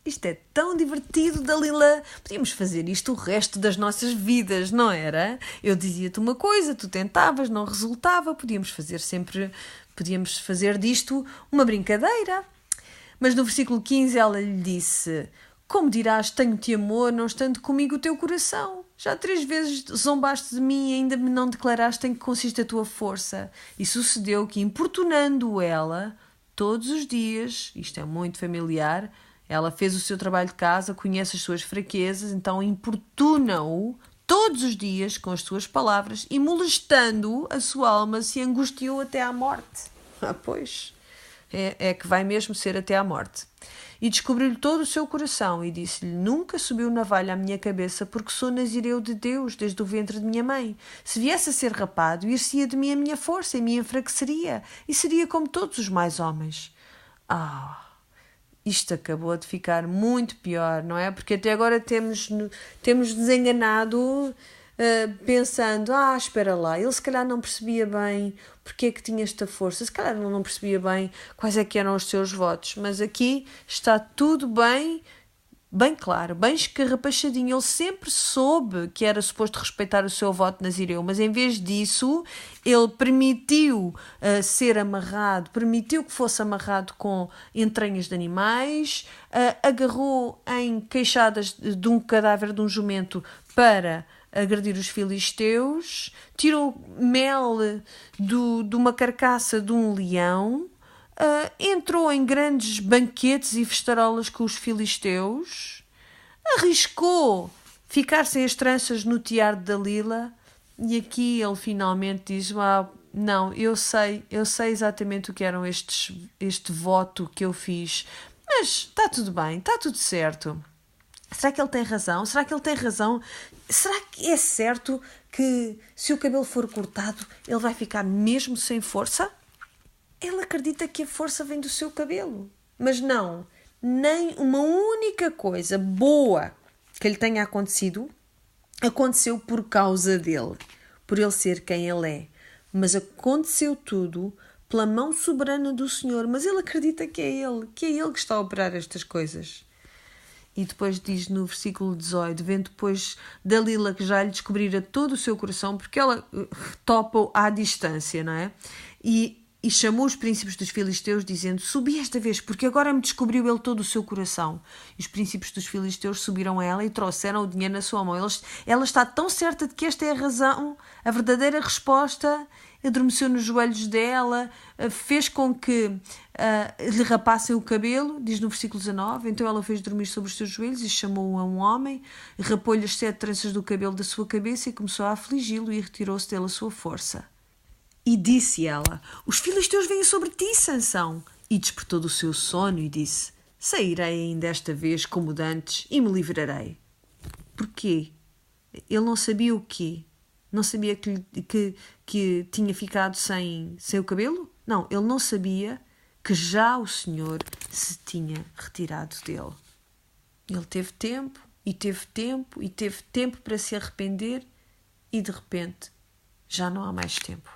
Isto é tão divertido, Dalila. Podíamos fazer isto o resto das nossas vidas, não era? Eu dizia-te uma coisa, tu tentavas, não resultava. Podíamos fazer disto uma brincadeira. Mas no versículo 15 ela lhe disse: como dirás, tenho-te amor, não estando comigo o teu coração? Já 3 vezes zombaste de mim e ainda me não declaraste em que consiste a tua força. E sucedeu que, importunando ela todos os dias, isto é muito familiar, ela fez o seu trabalho de casa, conhece as suas fraquezas, então importuna-o todos os dias com as suas palavras e, molestando-o, a sua alma se angustiou até à morte. Pois, é que vai mesmo ser até à morte. E descobriu-lhe todo o seu coração e disse-lhe: nunca subiu navalha à minha cabeça, porque sou nazireu de Deus desde o ventre de minha mãe. Se viesse a ser rapado, ir-se-ia de mim a minha força e me enfraqueceria, e seria como todos os mais homens. Isto acabou de ficar muito pior, não é? Porque até agora temos desenganado pensando: espera lá, ele se calhar não percebia bem porque é que tinha esta força, se calhar não percebia bem quais é que eram os seus votos, mas aqui está tudo bem claro, bem escarrapachadinho. Ele sempre soube que era suposto respeitar o seu voto nazireu, mas em vez disso, ele permitiu ser amarrado, permitiu que fosse amarrado com entranhas de animais, agarrou em queixadas de um cadáver de um jumento para agredir os filisteus, tirou mel de uma carcaça de um leão, entrou em grandes banquetes e festarolas com os filisteus, arriscou ficar sem as tranças no tiar de Dalila, e aqui ele finalmente diz: não, eu sei exatamente o que eram este voto que eu fiz, mas está tudo bem, está tudo certo. Será que ele tem razão? Será que é certo que se o cabelo for cortado ele vai ficar mesmo sem força? Ele acredita que a força vem do seu cabelo. Mas não, nem uma única coisa boa que lhe tenha acontecido aconteceu por causa dele, por ele ser quem ele é. Mas aconteceu tudo pela mão soberana do Senhor. Mas ele acredita que é ele que está a operar estas coisas. E depois diz no versículo 18: vendo depois Dalila que já lhe descobrira todo o seu coração, porque ela topa à distância, não é? E chamou os príncipes dos filisteus, dizendo: subi esta vez, porque agora me descobriu ele todo o seu coração. E os príncipes dos filisteus subiram a ela e trouxeram o dinheiro na sua mão. Ela está tão certa de que esta é a razão, a verdadeira resposta. Adormeceu nos joelhos dela, fez com que lhe rapassem o cabelo, diz no versículo 19. Então ela fez dormir sobre os seus joelhos e chamou-o a um homem, rapou-lhe as 7 tranças do cabelo da sua cabeça e começou a afligi-lo, e retirou-se dele a sua força. E disse ela: os filisteus vêm sobre ti, Sansão. E despertou do seu sono e disse: sairei ainda esta vez como dantes e me livrarei. Porquê? Ele não sabia o quê? Não sabia que tinha ficado sem o cabelo? Não, ele não sabia que já o Senhor se tinha retirado dele. Ele teve tempo, e teve tempo, e teve tempo para se arrepender, e de repente já não há mais tempo.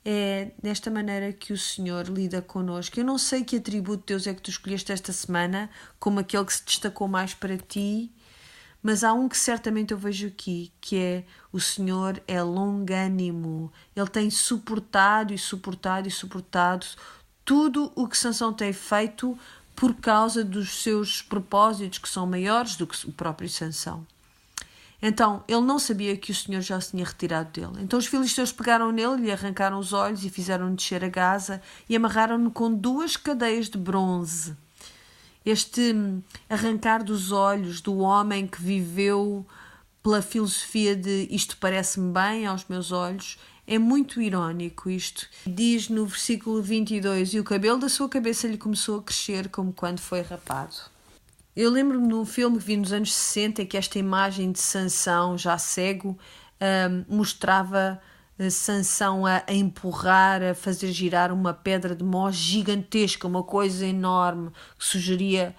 É desta maneira que o Senhor lida connosco. Eu não sei que atributo de Deus é que tu escolheste esta semana como aquele que se destacou mais para ti, mas há um que certamente eu vejo aqui, que é: o Senhor é longânimo. Ele tem suportado tudo o que Sansão tem feito por causa dos seus propósitos, que são maiores do que o próprio Sansão. Então ele não sabia que o Senhor já se tinha retirado dele. Então os filisteus pegaram nele, lhe arrancaram os olhos e fizeram-no descer a Gaza e amarraram-no com 2 cadeias de bronze. Este arrancar dos olhos do homem que viveu pela filosofia de isto parece-me bem aos meus olhos, é muito irónico isto. Diz no versículo 22, e o cabelo da sua cabeça lhe começou a crescer como quando foi rapado. Eu lembro-me de um filme que vi nos anos 60 que esta imagem de Sansão, já cego, mostrava Sansão a empurrar, a fazer girar uma pedra de mó gigantesca, uma coisa enorme, que sugeria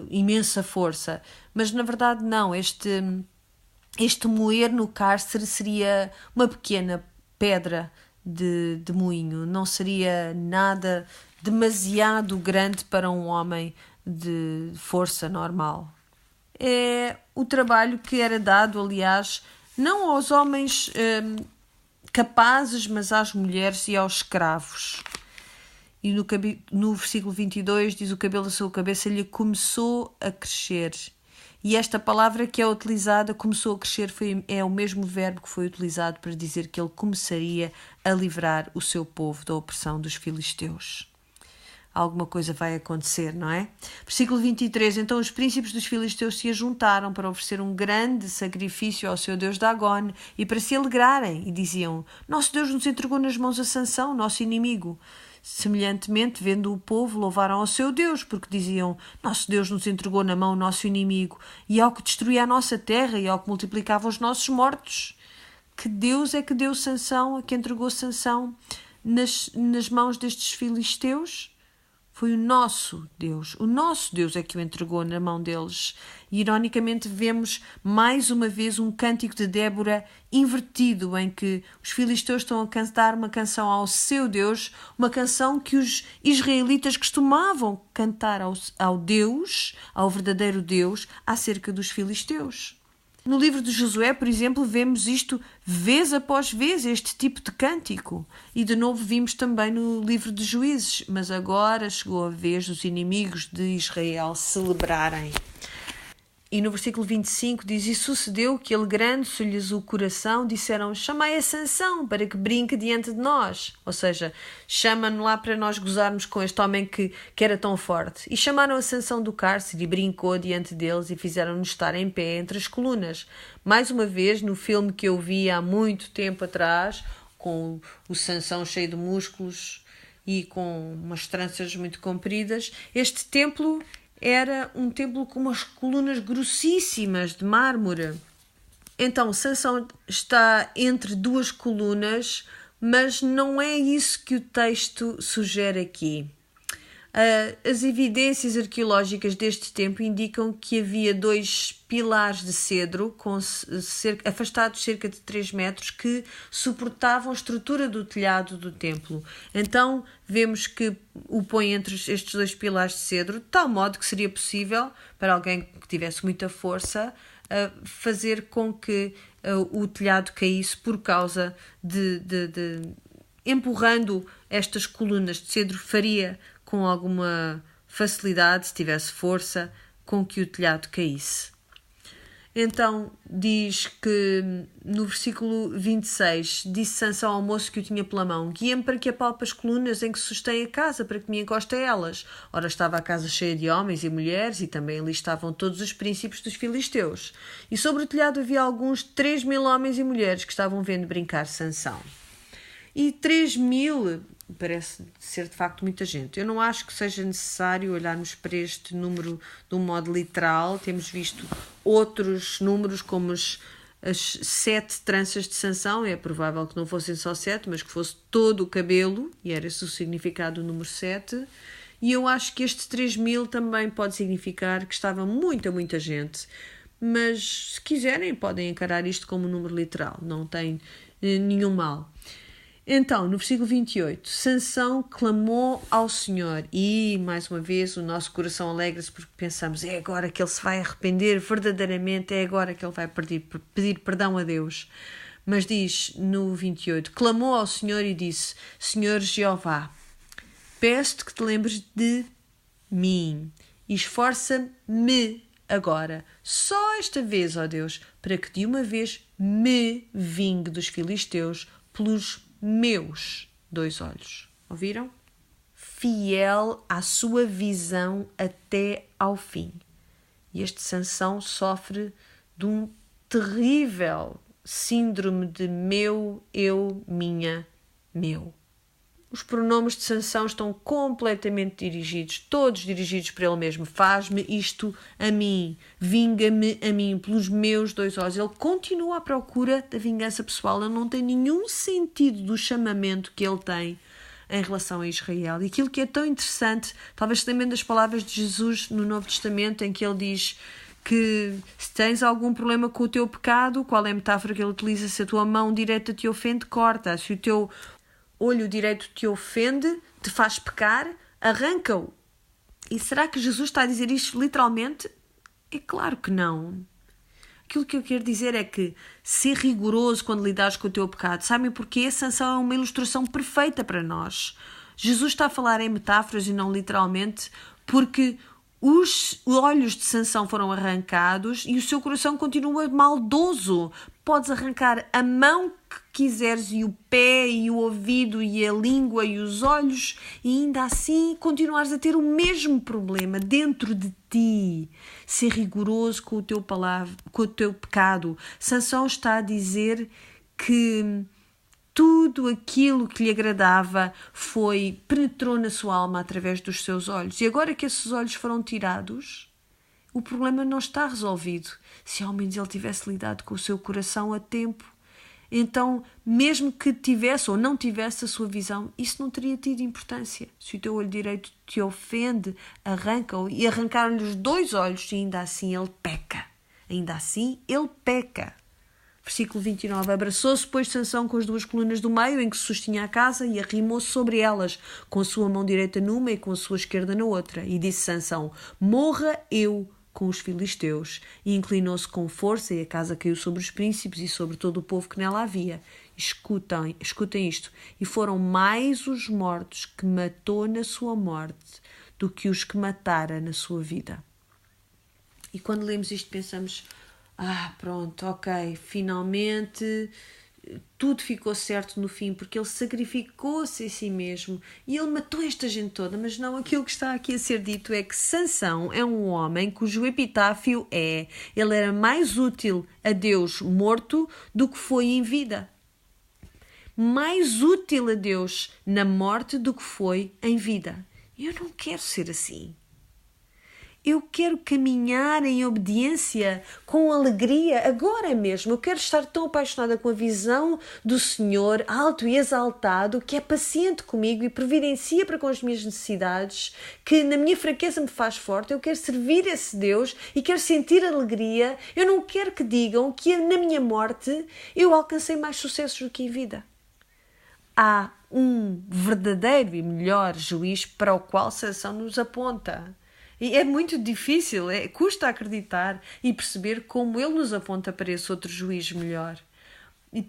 imensa força. Mas na verdade não, este moer no cárcere seria uma pequena pedra de moinho, não seria nada demasiado grande para um homem de força normal. É o trabalho que era dado, aliás, não aos homens capazes, mas às mulheres e aos escravos. E no versículo 22 diz: o cabelo da sua cabeça lhe começou a crescer. E esta palavra que é utilizada, começou a crescer, é o mesmo verbo que foi utilizado para dizer que ele começaria a livrar o seu povo da opressão dos filisteus. Alguma coisa vai acontecer, não é? Versículo 23. Então os príncipes dos filisteus se ajuntaram para oferecer um grande sacrifício ao seu Deus Dagone e para se alegrarem, e diziam: nosso Deus nos entregou nas mãos a Sansão, nosso inimigo. Semelhantemente, vendo o povo, louvaram ao seu Deus, porque diziam: nosso Deus nos entregou na mão o nosso inimigo, e ao que destruía a nossa terra, e ao que multiplicava os nossos mortos. Que Deus é que deu Sansão, a que entregou Sansão nas mãos destes filisteus? Foi o nosso Deus é que o entregou na mão deles. E, ironicamente, vemos mais uma vez um cântico de Débora invertido, em que os filisteus estão a cantar uma canção ao seu Deus, uma canção que os israelitas costumavam cantar ao Deus, ao verdadeiro Deus, acerca dos filisteus. No livro de Josué, por exemplo, vemos isto vez após vez, este tipo de cântico. E de novo vimos também no livro de Juízes. Mas agora chegou a vez dos inimigos de Israel celebrarem. E no versículo 25 diz: e sucedeu que, alegrando-se-lhes o coração, disseram: chamai a Sansão para que brinque diante de nós. Ou seja, chama-no lá para nós gozarmos com este homem que era tão forte. E chamaram a Sansão do cárcere e brincou diante deles e fizeram-no estar em pé entre as colunas. Mais uma vez, no filme que eu vi há muito tempo atrás, com o Sansão cheio de músculos e com umas tranças muito compridas, este templo era um templo com umas colunas grossíssimas de mármore. Então, Sansão está entre 2 colunas, mas não é isso que o texto sugere aqui. As evidências arqueológicas deste tempo indicam que havia 2 pilares de cedro afastados cerca de 3 metros que suportavam a estrutura do telhado do templo. Então vemos que o põe entre estes 2 pilares de cedro, de tal modo que seria possível para alguém que tivesse muita força fazer com que o telhado caísse por causa de empurrando estas colunas de cedro, faria com alguma facilidade, se tivesse força, com que o telhado caísse. Então diz que no versículo 26, disse Sansão ao moço que o tinha pela mão: guia-me para que apalpe as colunas em que se sustém a casa, para que me encoste a elas. Ora, estava a casa cheia de homens e mulheres, e também ali estavam todos os príncipes dos filisteus. E sobre o telhado havia alguns 3.000 homens e mulheres que estavam vendo brincar Sansão. E 3.000 parece ser de facto muita gente. Eu não acho que seja necessário olharmos para este número de um modo literal. Temos visto outros números, como as 7 tranças de Sansão. É provável que não fossem só 7, mas que fosse todo o cabelo, e era esse o significado do número 7. E eu acho que este 3.000 também pode significar que estava muita gente. Mas se quiserem podem encarar isto como um número literal, não tem nenhum mal. Então, no versículo 28, Sansão clamou ao Senhor e, mais uma vez, o nosso coração alegra-se porque pensamos: é agora que ele se vai arrepender verdadeiramente, é agora que ele vai pedir perdão a Deus. Mas diz no 28, clamou ao Senhor e disse: Senhor Jeová, peço-te que te lembres de mim e esforça-me agora, só esta vez, ó Deus, para que de uma vez me vingue dos filisteus pelos meus 2 olhos. Ouviram? Fiel à sua visão até ao fim. E este Sansão sofre de um terrível síndrome de meu, eu, minha, meu. Os pronomes de Sansão estão completamente dirigidos, todos dirigidos para ele mesmo. Faz-me isto a mim, vinga-me a mim, pelos meus 2 olhos. Ele continua à procura da vingança pessoal, ele não tem nenhum sentido do chamamento que ele tem em relação a Israel. E aquilo que é tão interessante, talvez também das palavras de Jesus no Novo Testamento, em que ele diz que se tens algum problema com o teu pecado, qual é a metáfora que ele utiliza? Se a tua mão direita te ofende, corta. Se o teu olho direito te ofende, te faz pecar, arranca-o. E será que Jesus está a dizer isto literalmente? É claro que não. Aquilo que eu quero dizer é que ser rigoroso quando lidares com o teu pecado. Sabem porquê? Sansão é uma ilustração perfeita para nós. Jesus está a falar em metáforas e não literalmente, porque os olhos de Sansão foram arrancados e o seu coração continua maldoso. Podes arrancar a mão que quiseres e o pé e o ouvido e a língua e os olhos e ainda assim continuares a ter o mesmo problema dentro de ti. Ser rigoroso com o teu pecado. Sansão está a dizer que tudo aquilo que lhe agradava penetrou na sua alma através dos seus olhos. E agora que esses olhos foram tirados, o problema não está resolvido. Se ao menos ele tivesse lidado com o seu coração a tempo, então, mesmo que tivesse ou não tivesse a sua visão, isso não teria tido importância. Se o teu olho direito te ofende, arranca-o, e arrancaram-lhe os 2 olhos e ainda assim ele peca. Ainda assim ele peca. Versículo 29. Abraçou-se, pois, Sansão com as 2 colunas do meio em que se sustinha a casa e arrimou-se sobre elas, com a sua mão direita numa e com a sua esquerda na outra. E disse Sansão: morra eu com os filisteus. E inclinou-se com força e a casa caiu sobre os príncipes e sobre todo o povo que nela havia. Escutem isto. E foram mais os mortos que matou na sua morte do que os que matara na sua vida. E quando lemos isto pensamos: pronto, ok, finalmente tudo ficou certo no fim, porque ele sacrificou-se a si mesmo e ele matou esta gente toda. Mas não, aquilo que está aqui a ser dito é que Sansão é um homem cujo epitáfio é: ele era mais útil a Deus morto do que foi em vida. Mais útil a Deus na morte do que foi em vida. Eu não quero ser assim. Eu quero caminhar em obediência, com alegria, agora mesmo. Eu quero estar tão apaixonada com a visão do Senhor, alto e exaltado, que é paciente comigo e providencia para com as minhas necessidades, que na minha fraqueza me faz forte. Eu quero servir esse Deus e quero sentir alegria. Eu não quero que digam que na minha morte eu alcancei mais sucessos do que em vida. Há um verdadeiro e melhor juiz para o qual Sansão nos aponta. E é muito difícil, custa acreditar e perceber como ele nos aponta para esse outro juiz melhor.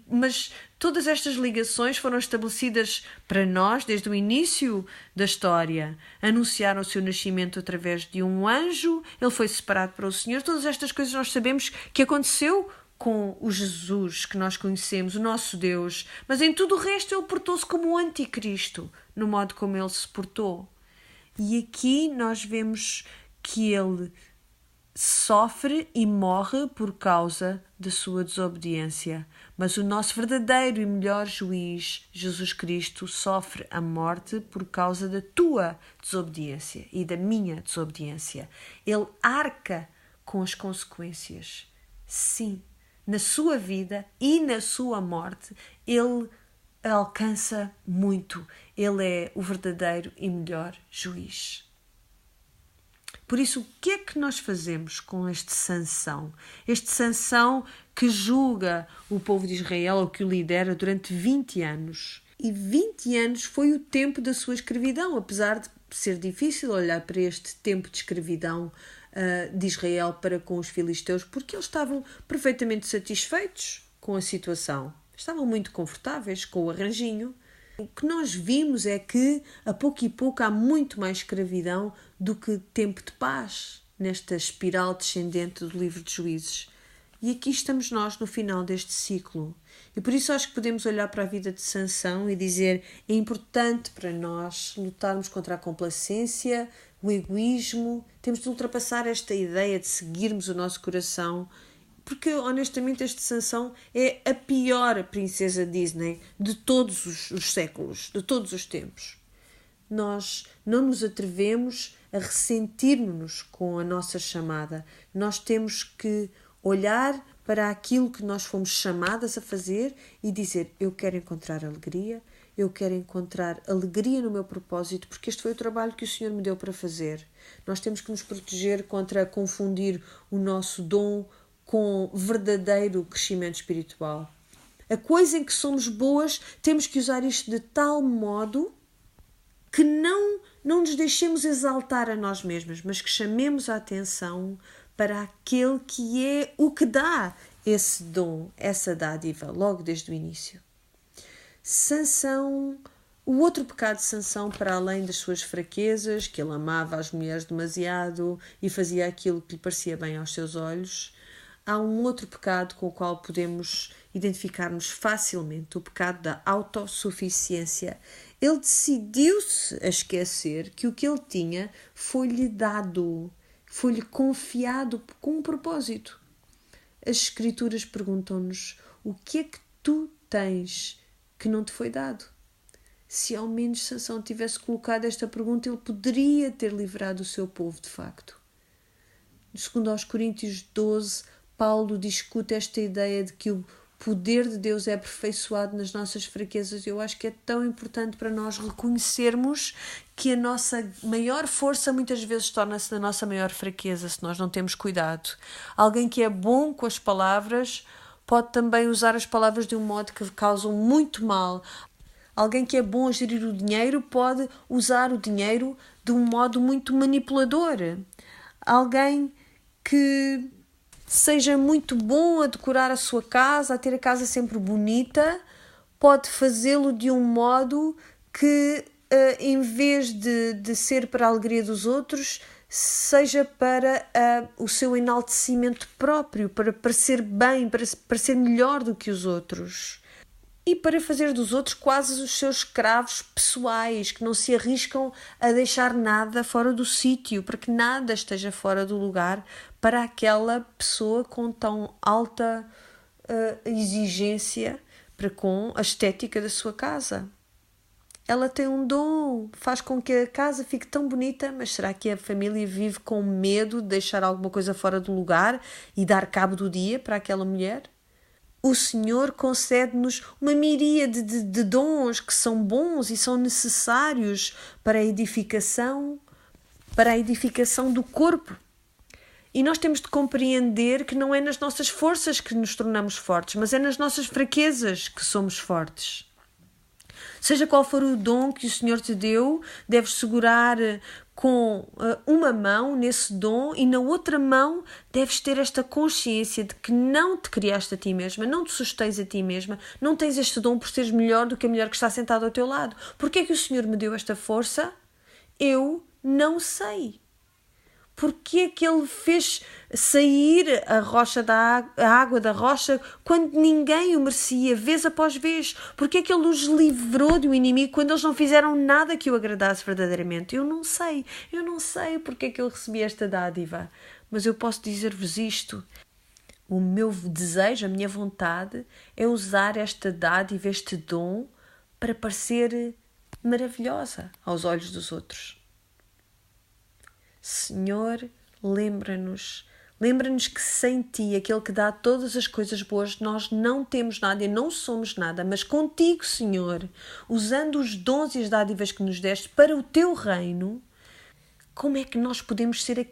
Mas todas estas ligações foram estabelecidas para nós desde o início da história. Anunciaram o seu nascimento através de um anjo, ele foi separado para o Senhor. Todas estas coisas nós sabemos que aconteceu com o Jesus que nós conhecemos, o nosso Deus. Mas em tudo o resto ele portou-se como o anticristo, no modo como ele se portou. E aqui nós vemos que ele sofre e morre por causa da sua desobediência. Mas o nosso verdadeiro e melhor juiz, Jesus Cristo, sofre a morte por causa da tua desobediência e da minha desobediência. Ele arca com as consequências. Sim, na sua vida e na sua morte, ele alcança muito. Ele é o verdadeiro e melhor juiz. Por isso, o que é que nós fazemos com este Sansão? Este Sansão que julga o povo de Israel, ou que o lidera durante 20 anos. E 20 anos foi o tempo da sua escravidão, apesar de ser difícil olhar para este tempo de escravidão de Israel para com os filisteus, porque eles estavam perfeitamente satisfeitos com a situação. Estavam muito confortáveis com o arranjinho. O que nós vimos é que, a pouco e pouco, há muito mais escravidão do que tempo de paz. nesta espiral descendente do livro de Juízes. E aqui estamos nós no final deste ciclo. E por isso acho que podemos olhar para a vida de Sansão e dizer: é importante para nós lutarmos contra a complacência, o egoísmo, temos de ultrapassar esta ideia de seguirmos o nosso coração, porque honestamente este Sansão é a pior princesa Disney de todos os séculos, de todos os tempos. Nós não nos atrevemos a ressentir-nos com a nossa chamada. Nós temos que olhar para aquilo que nós fomos chamadas a fazer e dizer: eu quero encontrar alegria, eu quero encontrar alegria no meu propósito, porque este foi o trabalho que o Senhor me deu para fazer. Nós temos que nos proteger contra confundir o nosso dom com verdadeiro crescimento espiritual. A coisa em que somos boas, temos que usar isto de tal modo que não nos deixemos exaltar a nós mesmos, mas que chamemos a atenção para aquele que é o que dá esse dom, essa dádiva, logo desde o início. Sansão, o outro pecado de Sansão, para além das suas fraquezas, que ele amava as mulheres demasiado e fazia aquilo que lhe parecia bem aos seus olhos, há um outro pecado com o qual podemos identificar-nos facilmente, o pecado da autossuficiência. Ele decidiu-se a esquecer que o que ele tinha foi-lhe dado, foi-lhe confiado com um propósito. As Escrituras perguntam-nos: o que é que tu tens que não te foi dado? Se ao menos Sansão tivesse colocado esta pergunta, ele poderia ter livrado o seu povo de facto. Segundo aos Coríntios 12, Paulo discute esta ideia de que o poder de Deus é aperfeiçoado nas nossas fraquezas. Eu acho que é tão importante para nós reconhecermos que a nossa maior força muitas vezes torna-se na nossa maior fraqueza, se nós não temos cuidado. Alguém que é bom com as palavras pode também usar as palavras de um modo que causam muito mal. Alguém que é bom a gerir o dinheiro pode usar o dinheiro de um modo muito manipulador. Alguém que seja muito bom a decorar a sua casa, a ter a casa sempre bonita, pode fazê-lo de um modo que, em vez de ser para a alegria dos outros, seja para o seu enaltecimento próprio, para parecer bem, para parecer melhor do que os outros. E para fazer dos outros quase os seus escravos pessoais, que não se arriscam a deixar nada fora do sítio, para que nada esteja fora do lugar para aquela pessoa com tão alta exigência para com a estética da sua casa. Ela tem um dom, faz com que a casa fique tão bonita, mas será que a família vive com medo de deixar alguma coisa fora do lugar e dar cabo do dia para aquela mulher? O Senhor concede-nos uma miríade de dons que são bons e são necessários para a edificação do corpo. E nós temos de compreender que não é nas nossas forças que nos tornamos fortes, mas é nas nossas fraquezas que somos fortes. Seja qual for o dom que o Senhor te deu, deves segurar com uma mão nesse dom e na outra mão deves ter esta consciência de que não te criaste a ti mesma, não te sustens a ti mesma, não tens este dom por seres melhor do que a mulher que está sentada ao teu lado. Porquê é que o Senhor me deu esta força? Eu não sei. Porquê é que Ele fez sair a água da rocha quando ninguém o merecia, vez após vez? Porquê é que Ele os livrou do inimigo quando eles não fizeram nada que o agradasse verdadeiramente? Eu não sei porque é que eu recebi esta dádiva, mas eu posso dizer-vos isto. O meu desejo, a minha vontade é usar esta dádiva, este dom, para parecer maravilhosa aos olhos dos outros. Senhor, lembra-nos que sem Ti, aquele que dá todas as coisas boas, nós não temos nada e não somos nada, mas contigo, Senhor, usando os dons e as dádivas que nos deste para o Teu reino, como é que nós podemos ser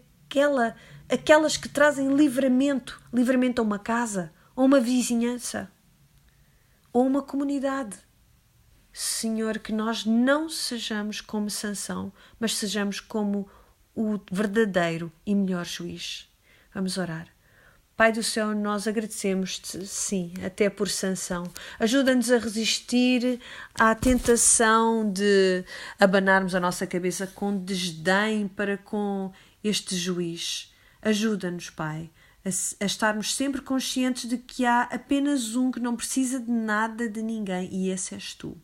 aquelas que trazem livramento a uma casa, a uma vizinhança, ou uma comunidade? Senhor, que nós não sejamos como Sansão, mas sejamos como o verdadeiro e melhor juiz. Vamos orar. Pai do céu, nós agradecemos-te, sim, até por Sansão. Ajuda-nos a resistir à tentação de abanarmos a nossa cabeça com desdém para com este juiz. Ajuda-nos, Pai, a estarmos sempre conscientes de que há apenas um que não precisa de nada de ninguém, e esse és tu.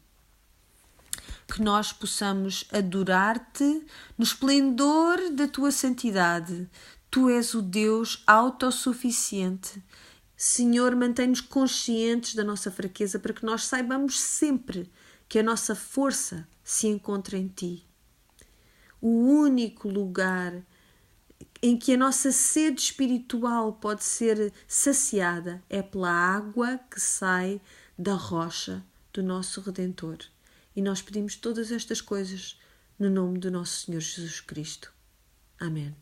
Que nós possamos adorar-te no esplendor da tua santidade. Tu és o Deus autossuficiente. Senhor, mantém-nos conscientes da nossa fraqueza para que nós saibamos sempre que a nossa força se encontra em Ti. O único lugar em que a nossa sede espiritual pode ser saciada é pela água que sai da rocha do nosso Redentor. E nós pedimos todas estas coisas no nome do nosso Senhor Jesus Cristo. Amém.